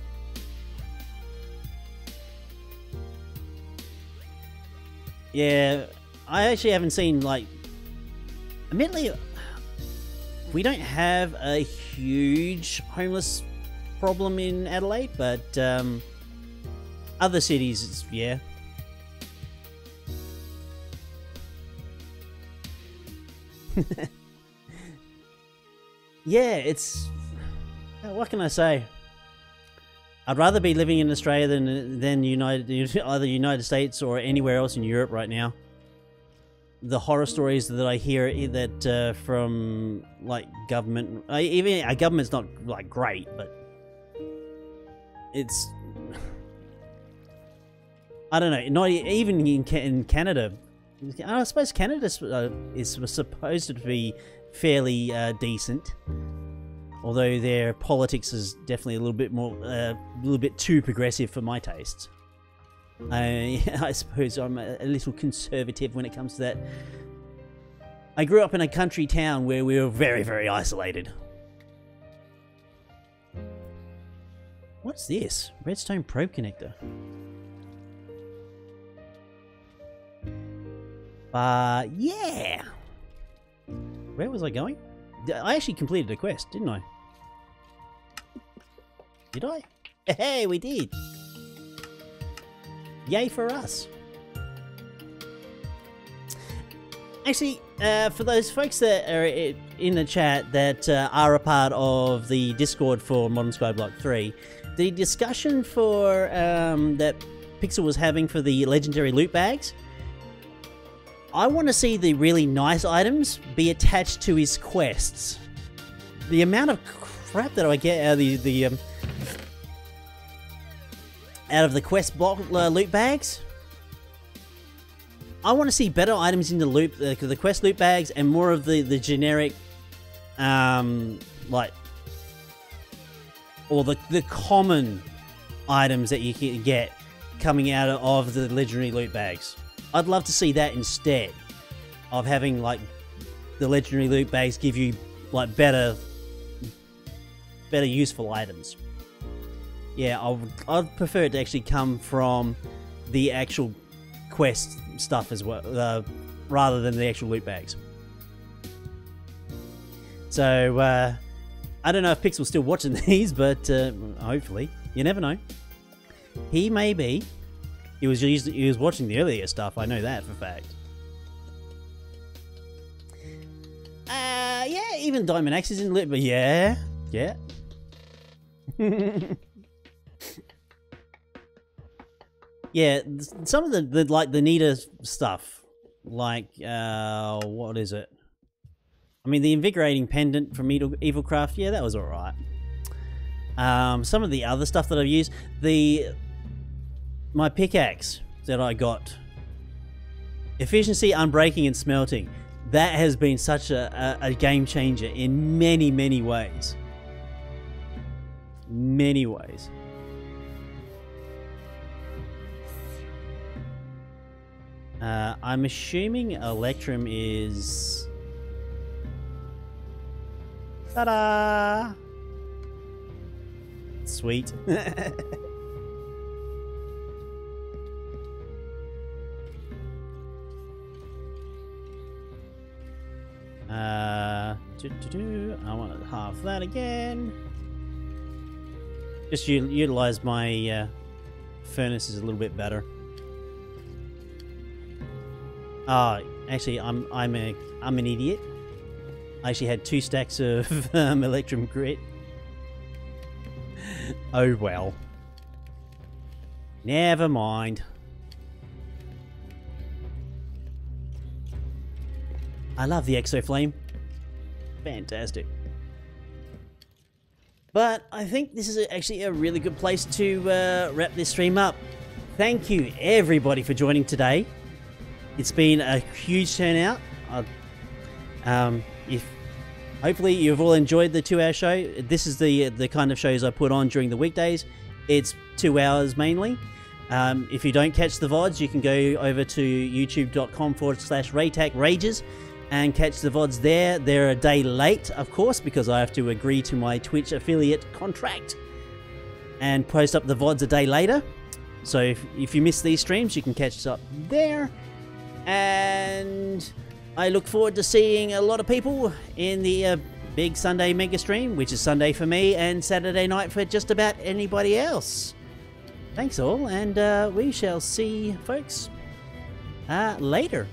Yeah, I actually haven't seen, like, admittedly, we don't have a huge homeless problem in Adelaide, but other cities, yeah. Yeah, it's, what can I say? I'd rather be living in Australia than either United States or anywhere else in Europe right now. The horror stories that I hear that from like government, even our government's not like great, but it's, I don't know. Not even in Canada. I suppose Canada is supposed to be fairly decent. Although their politics is definitely a little bit too progressive for my tastes. I suppose I'm a little conservative when it comes to that. I grew up in a country town where we were very, very isolated. What's this? Redstone probe connector. Yeah! Where was I going? I actually completed a quest, didn't I? Did I? Hey, we did! Yay for us! Actually, for those folks that are in the chat that are a part of the Discord for Modern Skyblock 3, the discussion for that Pixel was having for the legendary loot bags, I want to see the really nice items be attached to his quests. The amount of crap that I get out of the quest block loot bags. I want to see better items in the quest loot bags and more of the generic, like, or the common items that you can get coming out of the legendary loot bags. I'd love to see that instead of having, like, the legendary loot bags give you, like, better useful items. Yeah, I'd prefer it to actually come from the actual quest stuff as well, rather than the actual loot bags. So, I don't know if Pixel's still watching these, but hopefully. You never know. He may be. He was watching the earlier stuff, I know that for a fact. Yeah, even Diamond Axe is in lit, but yeah. Yeah. Yeah, some of the neater stuff, like, what is it? I mean, the invigorating pendant from Evilcraft, yeah, that was alright. Some of the other stuff that I've used, my pickaxe that I got, efficiency, unbreaking, and smelting, that has been such a game changer in many, many ways. Many ways. I'm assuming Electrum is... Ta-da! Sweet. I want half that again. Just utilize my furnaces a little bit better. Actually, I'm an idiot. I actually had 2 stacks of Electrum grit. Oh well. Never mind. I love the Exoflame. Fantastic. But I think this is actually a really good place to wrap this stream up. Thank you everybody for joining today. It's been a huge turnout. Hopefully you've all enjoyed the 2-hour show. This is the kind of shows I put on during the weekdays. It's 2 hours mainly. If you don't catch the VODs, you can go over to youtube.com/RayTacRages and catch the VODs there. They're a day late, of course, because I have to agree to my Twitch affiliate contract and post up the VODs a day later. So if you miss these streams, you can catch up there. And I look forward to seeing a lot of people in the big Sunday mega stream, which is Sunday for me and Saturday night for just about anybody else. Thanks all, and we shall see folks later.